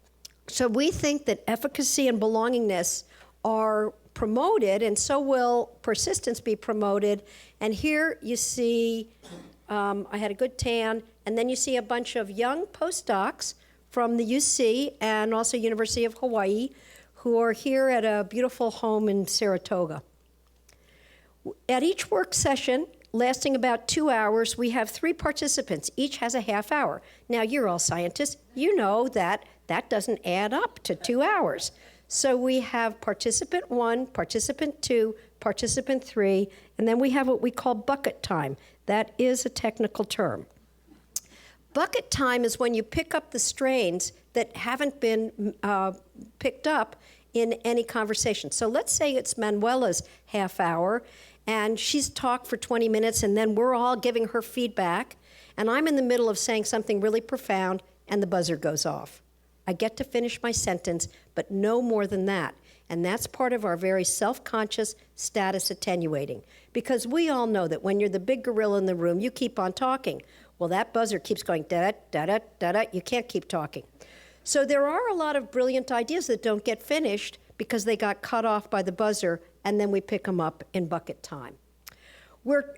So we think that efficacy and belongingness are promoted, and so will persistence be promoted. And here you see, I had a good tan, and then you see a bunch of young postdocs from the UC and also University of Hawaii who are here at a beautiful home in Saratoga. At each work session, lasting about 2 hours, we have 3 participants. Each has a half hour. Now, you're all scientists. You know that that doesn't add up to 2 hours. So we have participant 1, participant 2, participant 3, and then we have what we call bucket time. That is a technical term. Bucket time is when you pick up the strains that haven't been picked up in any conversation. So let's say it's Manuela's half hour, and she's talked for 20 minutes, and then we're all giving her feedback, and I'm in the middle of saying something really profound, and the buzzer goes off. I get to finish my sentence, but no more than that. And that's part of our very self-conscious status attenuating. Because we all know that when you're the big gorilla in the room, you keep on talking. Well, that buzzer keeps going da-da, da-da, da-da. You can't keep talking. So there are a lot of brilliant ideas that don't get finished because they got cut off by the buzzer, and then we pick them up in bucket time.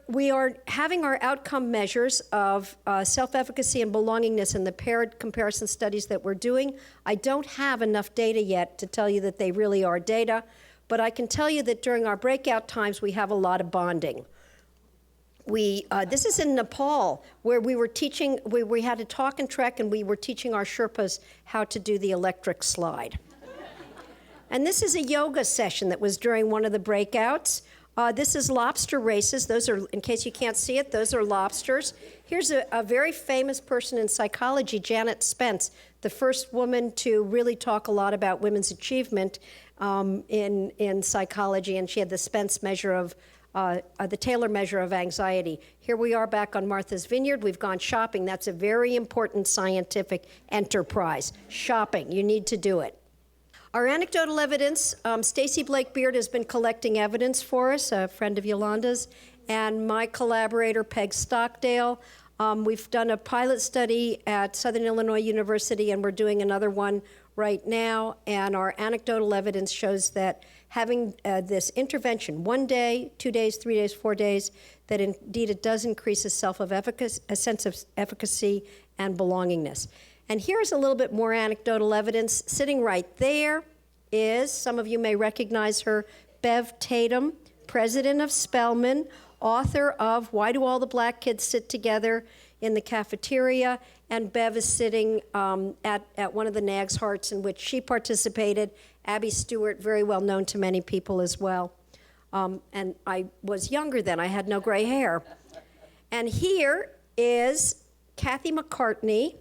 We are having our outcome measures of self-efficacy and belongingness in the paired comparison studies that we're doing. I don't have enough data yet to tell you that they really are data, but I can tell you that during our breakout times, we have a lot of bonding. This is in Nepal, where we were teaching, we had a talk and trek, and we were teaching our Sherpas how to do the electric slide. And this is a yoga session that was during one of the breakouts. This is lobster races. Those are, in case you can't see it, those are lobsters. Here's a very famous person in psychology, Janet Spence, the first woman to really talk a lot about women's achievement in psychology, and she had the Spence measure of, the Taylor measure of anxiety. Here we are back on Martha's Vineyard. We've gone shopping. That's a very important scientific enterprise. Shopping, you need to do it. Our anecdotal evidence, Stacy Blake Beard has been collecting evidence for us, a friend of Yolanda's, and my collaborator, Peg Stockdale. We've done a pilot study at Southern Illinois University, and we're doing another one right now, and our anecdotal evidence shows that having this intervention 1 day, 2 days, 3 days, 4 days, that indeed it does increase a sense of efficacy and belongingness. And here's a little bit more anecdotal evidence. Sitting right there is, some of you may recognize her, Bev Tatum, president of Spelman, author of Why Do All the Black Kids Sit Together in the Cafeteria? And Bev is sitting at one of the NAGS Hearts in which she participated. Abby Stewart, very well known to many people as well. And I was younger then, I had no gray hair. And here is Kathy McCartney,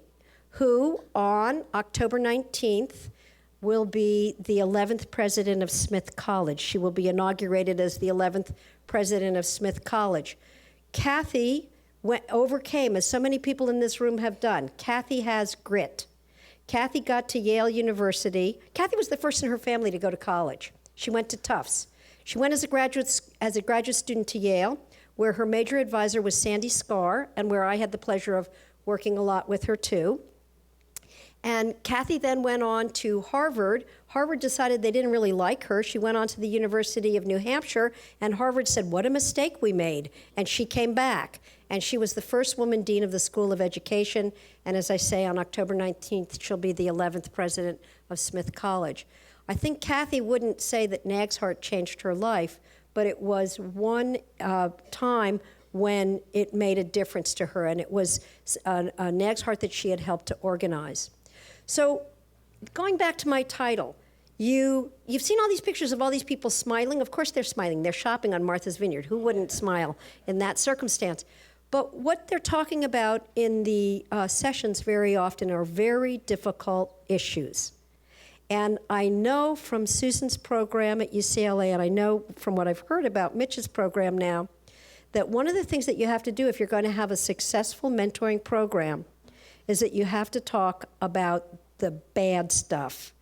who on October 19th will be the 11th president of Smith College. She will be inaugurated as the 11th president of Smith College. Kathy overcame, as so many people in this room have done. Kathy has grit. Kathy got to Yale University. Kathy was the first in her family to go to college. She went to Tufts. She went as a graduate student to Yale, where her major advisor was Sandy Scarr, and where I had the pleasure of working a lot with her too. And Kathy then went on to Harvard. Harvard decided they didn't really like her. She went on to the University of New Hampshire, and Harvard said, what a mistake we made. And she came back. And she was the first woman dean of the School of Education. And as I say, on October 19th, she'll be the 11th president of Smith College. I think Kathy wouldn't say that Nag's Heart changed her life, but it was one time when it made a difference to her, and it was a Nag's Heart that she had helped to organize. So going back to my title, you've seen all these pictures of all these people smiling. Of course they're smiling. They're shopping on Martha's Vineyard. Who wouldn't smile in that circumstance? But what they're talking about in the sessions very often are very difficult issues. And I know from Susan's program at UCLA, and I know from what I've heard about Mitch's program now, that one of the things that you have to do if you're going to have a successful mentoring program is that you have to talk about the bad stuff.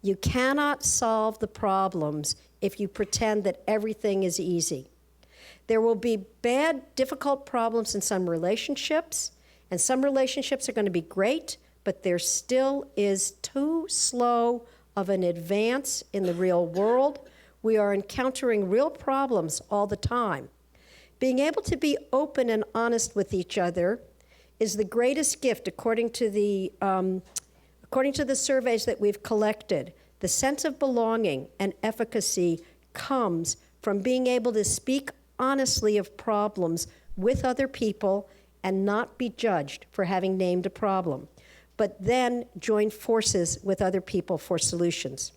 You cannot solve the problems if you pretend that everything is easy. There will be bad, difficult problems in some relationships, and some relationships are going to be great, but there still is too slow of an advance in the real world. We are encountering real problems all the time. Being able to be open and honest with each other is the greatest gift, according to the surveys that we've collected. The sense of belonging and efficacy comes from being able to speak honestly of problems with other people and not be judged for having named a problem, but then join forces with other people for solutions.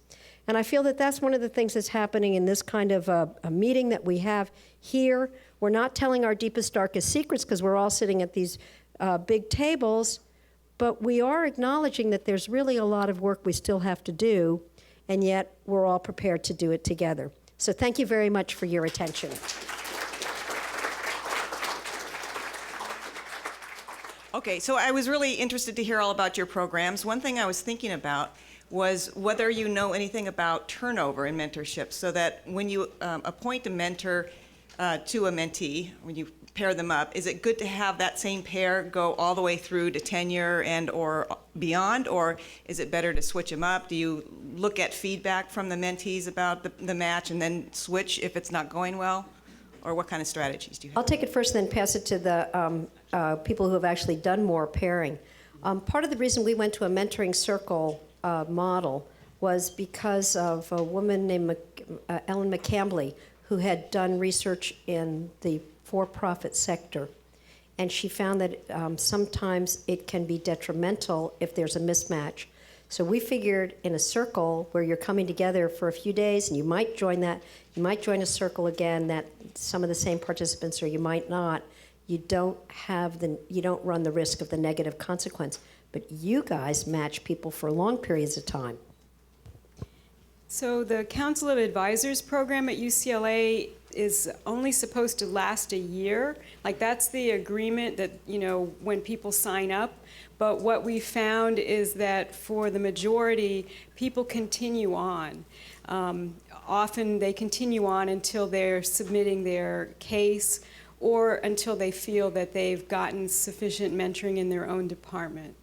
And I feel that that's one of the things that's happening in this kind of a meeting that we have here. We're not telling our deepest, darkest secrets because we're all sitting at these big tables, but we are acknowledging that there's really a lot of work we still have to do, and yet we're all prepared to do it together. So thank you very much for your attention. Okay, so I was really interested to hear all about your programs. One thing I was thinking about was whether you know anything about turnover in mentorship, so that when you appoint a mentor to a mentee, when you pair them up, is it good to have that same pair go all the way through to tenure and or beyond, or is it better to switch them up? Do you look at feedback from the mentees about the match and then switch if it's not going well? Or what kind of strategies do you have? I'll take it first and then pass it to the people who have actually done more pairing. Part of the reason we went to a mentoring circle model was because of a woman named Ellen McCambly, who had done research in the for-profit sector. And she found that sometimes it can be detrimental if there's a mismatch. So we figured in a circle where you're coming together for a few days, and you might join a circle again that some of the same participants, or you might not, you don't run the risk of the negative consequence. But you guys match people for long periods of time. So the Council of Advisors program at UCLA is only supposed to last a year. Like, that's the agreement that, when people sign up. But what we found is that for the majority, people continue on. Often they continue on until they're submitting their case or until they feel that they've gotten sufficient mentoring in their own department.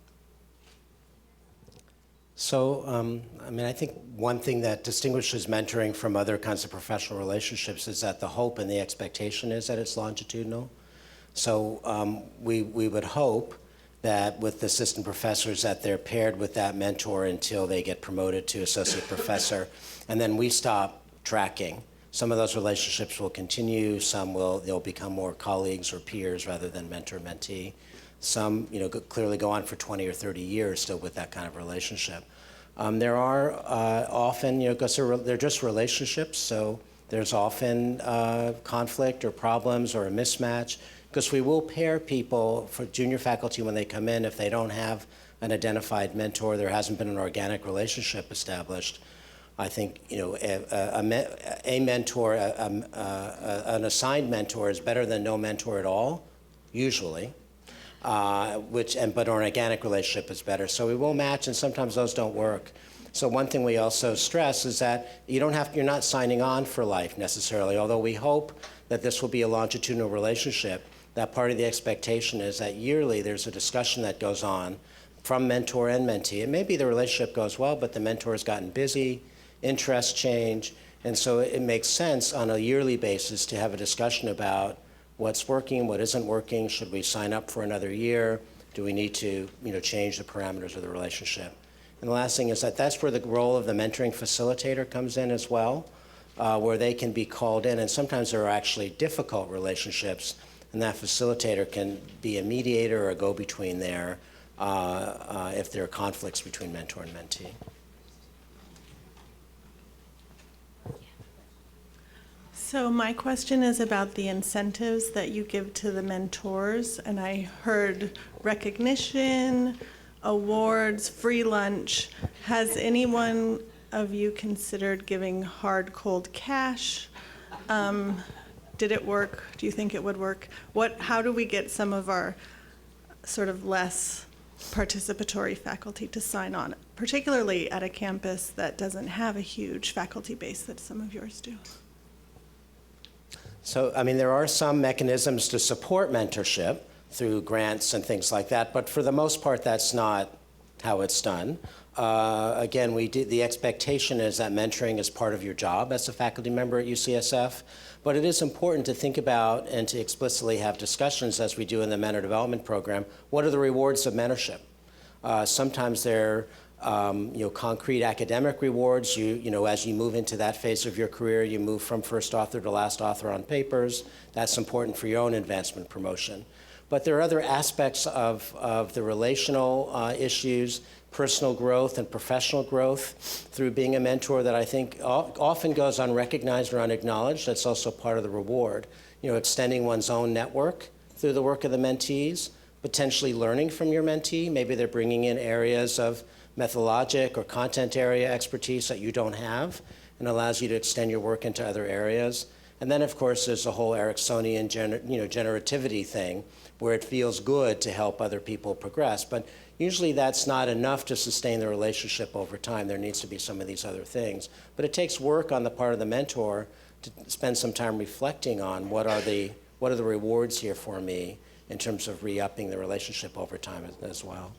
So, I think one thing that distinguishes mentoring from other kinds of professional relationships is that the hope and the expectation is that it's longitudinal. So we would hope that with the assistant professors that they're paired with that mentor until they get promoted to associate professor, and then we stop tracking. Some of those relationships will continue, they'll become more colleagues or peers rather than mentor-mentee. Some, clearly go on for 20 or 30 years still with that kind of relationship. There are often, because they're just relationships, so there's often conflict or problems or a mismatch, because we will pair people for junior faculty when they come in if they don't have an identified mentor, there hasn't been an organic relationship established, I think, you know, a mentor, an assigned mentor is better than no mentor at all, usually. But an organic relationship is better. So we will match, and sometimes those don't work. So one thing we also stress is that you're not signing on for life necessarily, although we hope that this will be a longitudinal relationship. That part of the expectation is that yearly there's a discussion that goes on from mentor and mentee. And maybe the relationship goes well, but the mentor has gotten busy, interests change, and so it makes sense on a yearly basis to have a discussion about what's working, what isn't working, should we sign up for another year, do we need to, you know, change the parameters of the relationship. And the last thing is that that's where the role of the mentoring facilitator comes in as well, where they can be called in, and sometimes there are actually difficult relationships, and that facilitator can be a mediator or a go-between there if there are conflicts between mentor and mentee. So my question is about the incentives that you give to the mentors, and I heard recognition, awards, free lunch. Has anyone of you considered giving hard, cold cash? Did it work? Do you think it would work? How do we get some of our sort of less participatory faculty to sign on, particularly at a campus that doesn't have a huge faculty base that some of yours do? So, I mean, there are some mechanisms to support mentorship through grants and things like that, but for the most part, that's not how it's done. Again, the expectation is that mentoring is part of your job as a faculty member at UCSF, but it is important to think about and to explicitly have discussions, as we do in the mentor development program. What are the rewards of mentorship? Sometimes they're concrete academic rewards. As you move into that phase of your career, you move from first author to last author on papers. That's important for your own advancement promotion. But there are other aspects of the relational issues, personal growth and professional growth through being a mentor that I think often goes unrecognized or unacknowledged. That's also part of the reward. Extending one's own network through the work of the mentees, potentially learning from your mentee. Maybe they're bringing in areas of methodologic or content area expertise that you don't have, and allows you to extend your work into other areas. And then, of course, there's the whole Ericksonian generativity thing, where it feels good to help other people progress. But usually that's not enough to sustain the relationship over time. There needs to be some of these other things. But it takes work on the part of the mentor to spend some time reflecting on what are the rewards here for me in terms of re-upping the relationship over time as well.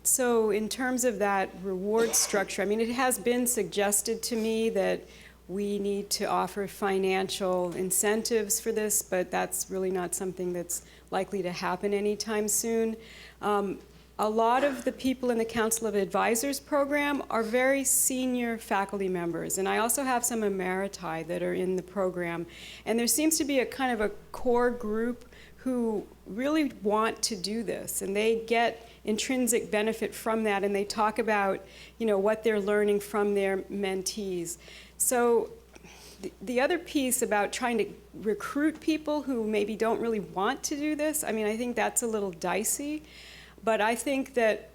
So in terms of that reward structure, I mean, it has been suggested to me that we need to offer financial incentives for this, but that's really not something that's likely to happen anytime soon. A lot of the people in the Council of Advisors program are very senior faculty members, and I also have some emeriti that are in the program. And there seems to be a kind of a core group who really want to do this, and they get intrinsic benefit from that, and they talk about, what they're learning from their mentees. So the other piece about trying to recruit people who maybe don't really want to do this, I mean, I think that's a little dicey, but I think that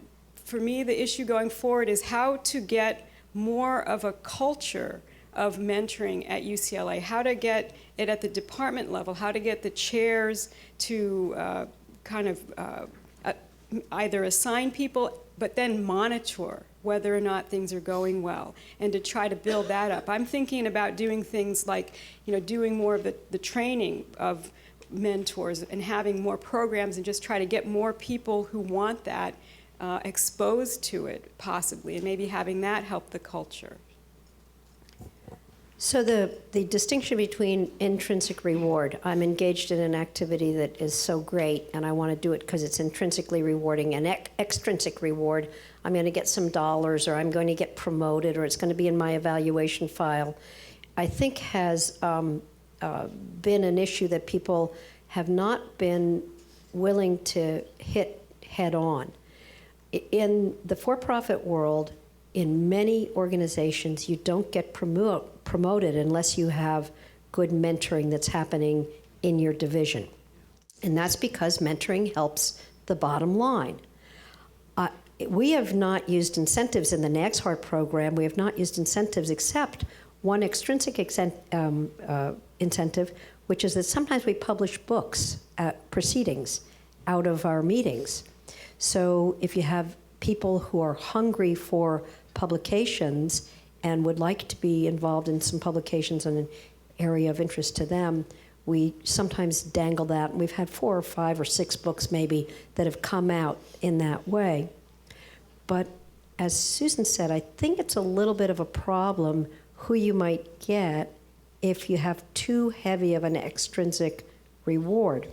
for me, the issue going forward is how to get more of a culture of mentoring at UCLA, how to get it at the department level, how to get the chairs to either assign people, but then monitor whether or not things are going well, and to try to build that up. I'm thinking about doing things like, doing more of the training of mentors and having more programs, and just try to get more people who want that exposed to it, possibly, and maybe having that help the culture. So the distinction between intrinsic reward, I'm engaged in an activity that is so great and I want to do it because it's intrinsically rewarding, and extrinsic reward, I'm going to get some dollars, or I'm going to get promoted, or it's going to be in my evaluation file, I think has been an issue that people have not been willing to hit head on. In the for-profit world, in many organizations, you don't get promoted unless you have good mentoring that's happening in your division. And that's because mentoring helps the bottom line. We have not used incentives in the NAGSHAR program. We have not used incentives except one extrinsic incentive, which is that sometimes we publish books, proceedings, out of our meetings. So if you have people who are hungry for publications and would like to be involved in some publications in an area of interest to them, we sometimes dangle that. And we've had 4 or 5 or 6 books maybe that have come out in that way. But as Susan said, I think it's a little bit of a problem who you might get if you have too heavy of an extrinsic reward.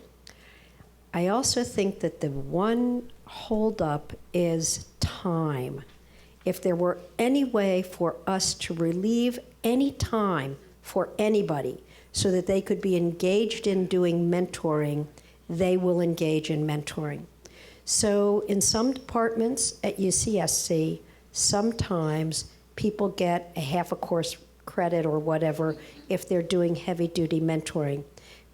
I also think that the one holdup is time. If there were any way for us to relieve any time for anybody so that they could be engaged in doing mentoring, they will engage in mentoring. So in some departments at UCSC, sometimes people get a half a course credit or whatever if they're doing heavy-duty mentoring.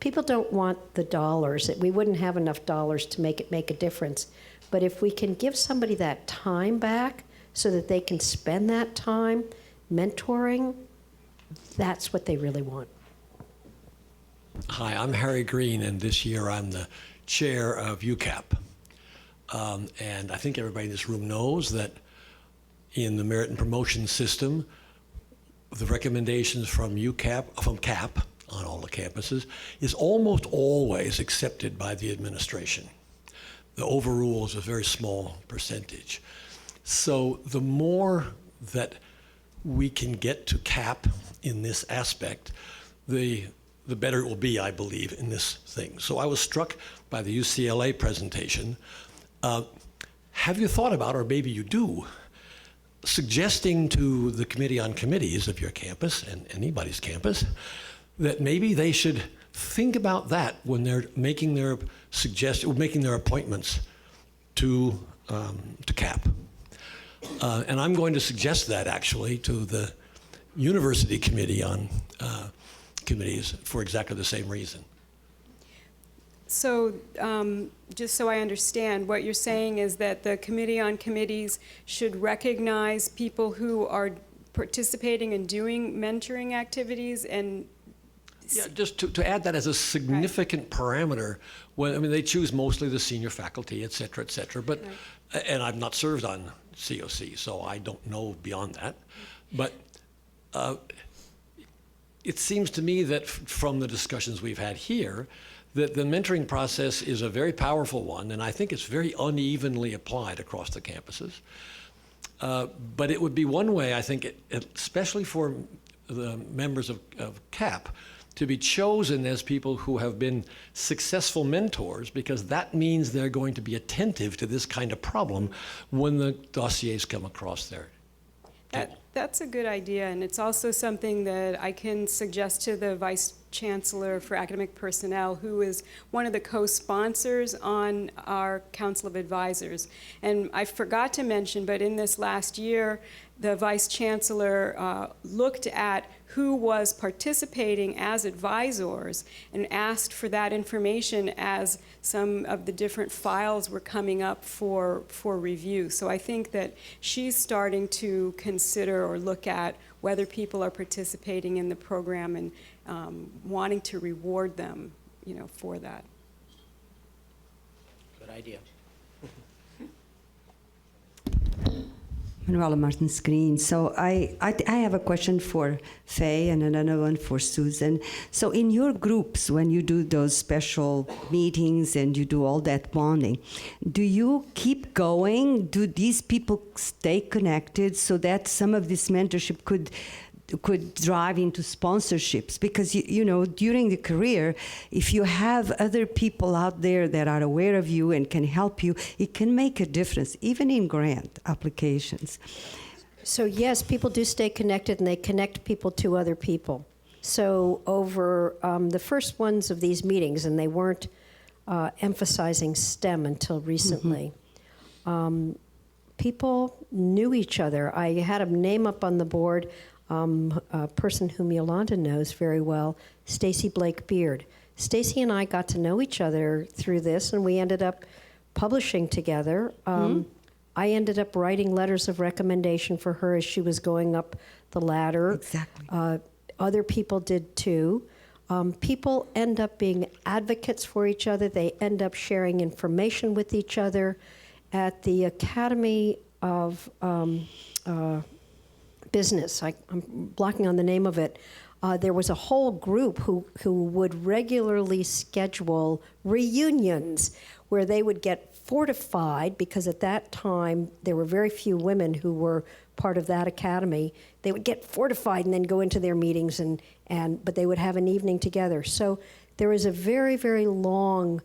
People don't want the dollars. We wouldn't have enough dollars to make it make a difference. But if we can give somebody that time back so that they can spend that time mentoring, that's what they really want. Hi, I'm Harry Green, and this year I'm the chair of UCAP. And I think everybody in this room knows that in the merit and promotion system, the recommendations from CAP on all the campuses is almost always accepted by the administration. The overrule is a very small percentage. So the more that we can get to CAP in this aspect, the better it will be, I believe, in this thing. So I was struck by the UCLA presentation. Have you thought about, or maybe you do, suggesting to the Committee on Committees of your campus and anybody's campus that maybe they should think about that when they're making their appointments to CAP. And I'm going to suggest that actually to the University Committee on Committees for exactly the same reason. So just so I understand, what you're saying is that the Committee on Committees should recognize people who are participating and doing mentoring activities and... Yeah, just to add that as a significant parameter. When, I mean, they choose mostly the senior faculty, et cetera, but, and I've not served on COC, so I don't know beyond that. But it seems to me that from the discussions we've had here, that the mentoring process is a very powerful one, and I think it's very unevenly applied across the campuses. But it would be one way, I think, especially for the members of CAP, to be chosen as people who have been successful mentors, because that means they're going to be attentive to this kind of problem when the dossiers come across their table. That's a good idea, and it's also something that I can suggest to the Vice Chancellor for Academic Personnel, who is one of the co-sponsors on our Council of Advisors. And I forgot to mention, but in this last year, the Vice Chancellor looked at who was participating as advisors and asked for that information as some of the different files were coming up for review. So I think that she's starting to consider or look at whether people are participating in the program and wanting to reward them, for that. Good idea. Manuela Martins Green. So I have a question for Faye and another one for Susan. So in your groups, when you do those special meetings and you do all that bonding, do you keep going? Do these people stay connected so that some of this mentorship could drive into sponsorships? Because during the career, if you have other people out there that are aware of you and can help you, it can make a difference, even in grant applications. So yes, people do stay connected, and they connect people to other people. So over the first ones of these meetings, and they weren't emphasizing STEM until recently, people knew each other. I had a name up on the board, a person whom Yolanda knows very well, Stacy Blake Beard. Stacy and I got to know each other through this, and we ended up publishing together. I ended up writing letters of recommendation for her as she was going up the ladder. Exactly. Other people did too. People end up being advocates for each other. They end up sharing information with each other. At the Academy of Business, I'm blocking on the name of it, there was a whole group who would regularly schedule reunions where they would get fortified, because at that time there were very few women who were part of that academy. They would get fortified and then go into their meetings, but they would have an evening together. So there was a very, very long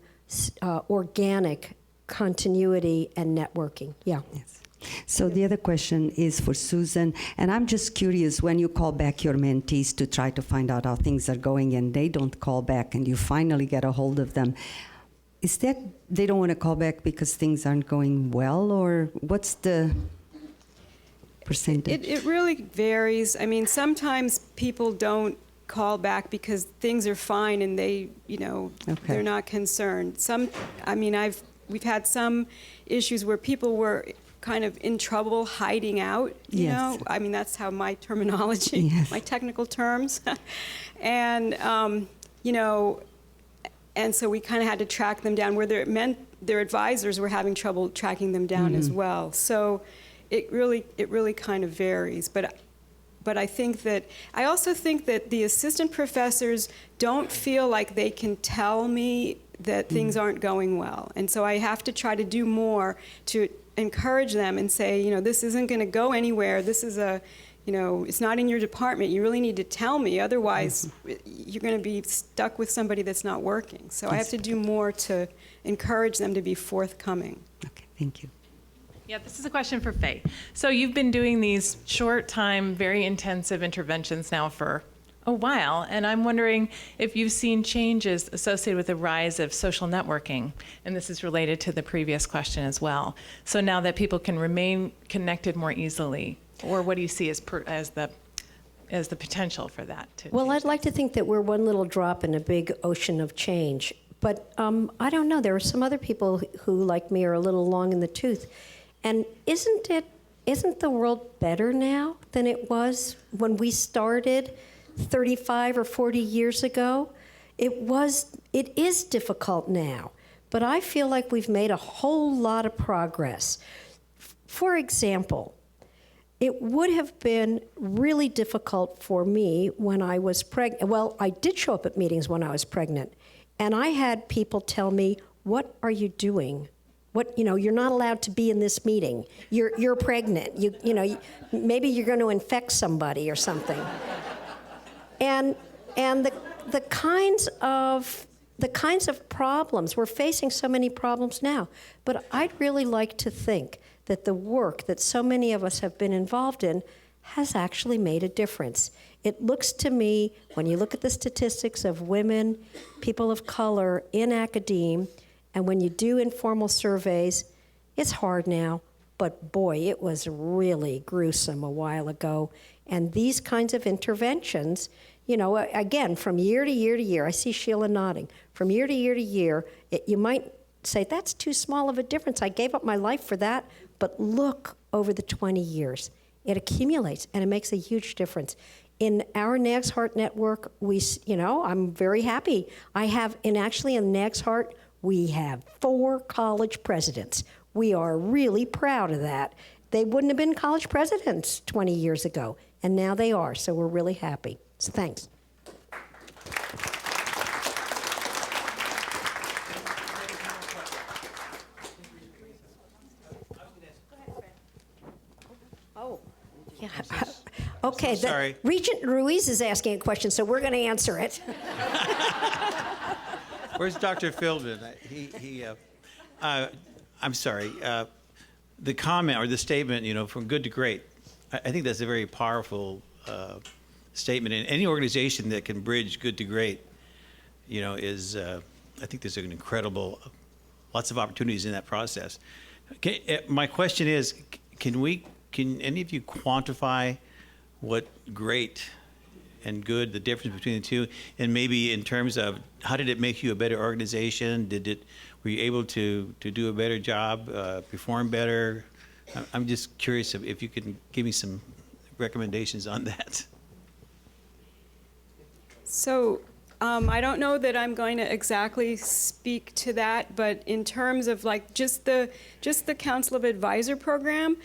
organic continuity and networking. Yeah. Yes. So the other question is for Susan, and I'm just curious, when you call back your mentees to try to find out how things are going and they don't call back and you finally get a hold of them, is that they don't want to call back because things aren't going well, or what's the percentage? It really varies. I mean, sometimes people don't call back because things are fine and they, they're not concerned. We've had some issues where people were kind of in trouble hiding out, you know? I mean, that's how my terminology, my technical terms. And, and so we kind of had to track them down, where their advisors were having trouble tracking them down as well. So it really kind of varies. But I also think that the assistant professors don't feel like they can tell me that things aren't going well. And so I have to try to do more to encourage them and say, this isn't going to go anywhere. This is it's not in your department. You really need to tell me. Otherwise, you're going to be stuck with somebody that's not working. So I have to do more to encourage them to be forthcoming. Okay, thank you. Yeah, this is a question for Faye. So you've been doing these short time, very intensive interventions now for a while, and I'm wondering if you've seen changes associated with the rise of social networking, and this is related to the previous question as well. So now that people can remain connected more easily, or what do you see as the potential for that? Well, I'd like to think that we're one little drop in a big ocean of change, but I don't know. There are some other people who, like me, are a little long in the tooth, and isn't the world better now than it was when we started 35 or 40 years ago? It is difficult now, but I feel like we've made a whole lot of progress. For example, it would have been really difficult for me when I was pregnant. Well, I did show up at meetings when I was pregnant, and I had people tell me, "What are you doing? You're not allowed to be in this meeting. You're pregnant. Maybe you're going to infect somebody or something." And the kinds of problems, we're facing so many problems now, but I'd really like to think that the work that so many of us have been involved in has actually made a difference. It looks to me, when you look at the statistics of women, people of color in academia, and when you do informal surveys, it's hard now, but boy, it was really gruesome a while ago. And these kinds of interventions, again, from year to year to year, I see Sheila nodding, from year to year to year, you might say, that's too small of a difference. I gave up my life for that. But look over the 20 years. It accumulates, and it makes a huge difference. In our NAG's Heart network, I'm very happy. In NAG's Heart, we have 4 college presidents. We are really proud of that. They wouldn't have been college presidents 20 years ago, and now they are, so we're really happy. So thanks. Yeah. Okay, Sorry. Regent Ruiz is asking a question, so we're going to answer it. Where's Dr. Fieldman? I'm sorry. The comment or the statement, from good to great, I think that's a very powerful statement. And any organization that can bridge good to great, is, I think there's an incredible, lots of opportunities in that process. My question is, can any of you quantify what great and good, the difference between the two, and maybe in terms of how did it make you a better organization? Were you able to do a better job, perform better? I'm just curious if you can give me some recommendations on that. So I don't know that I'm going to exactly speak to that, but in terms of like just the Council of Advisor program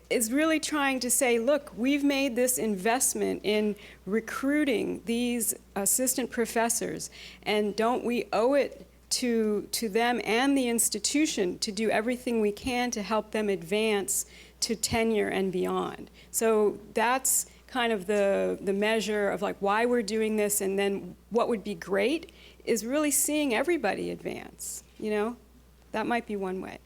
is really trying to say, look, we've made this investment in recruiting these assistant professors, and don't we owe it to them and the institution to do everything we can to help them advance to tenure and beyond. So that's kind of the measure of like why we're doing this, and then what would be great is really seeing everybody advance, you know? That might be one way.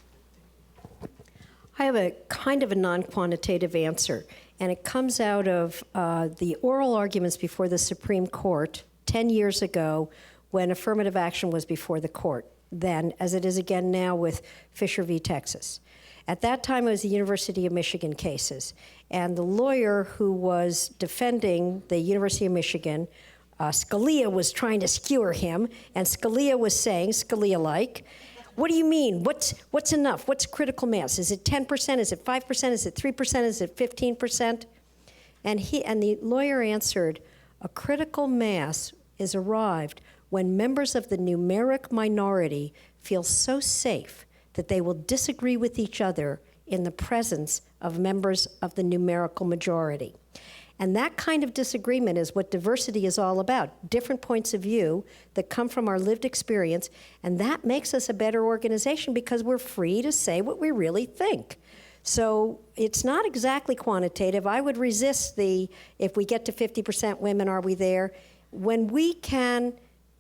I have a kind of a non-quantitative answer, and it comes out of the oral arguments before the Supreme Court 10 years ago when affirmative action was before the court, then, as it is again now with Fisher v. Texas. At that time, it was the University of Michigan cases, and the lawyer who was defending the University of Michigan, Scalia was trying to skewer him, and Scalia was saying, Scalia-like, what do you mean? What's enough? What's critical mass? Is it 10%? Is it 5%? Is it 3%? Is it 15%? And the lawyer answered, a critical mass is arrived when members of the numeric minority feel so safe that they will disagree with each other in the presence of members of the numerical majority. And that kind of disagreement is what diversity is all about, different points of view that come from our lived experience, and that makes us a better organization because we're free to say what we really think. So it's not exactly quantitative. I would resist if we get to 50% women, are we there? When we can,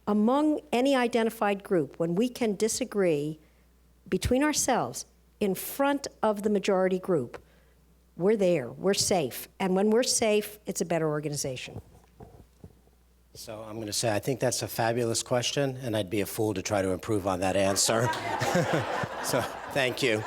among any identified group, when we can disagree between ourselves in front of the majority group, we're there, we're safe. And when we're safe, it's a better organization. So I'm going to say I think that's a fabulous question, and I'd be a fool to try to improve on that answer. So thank you.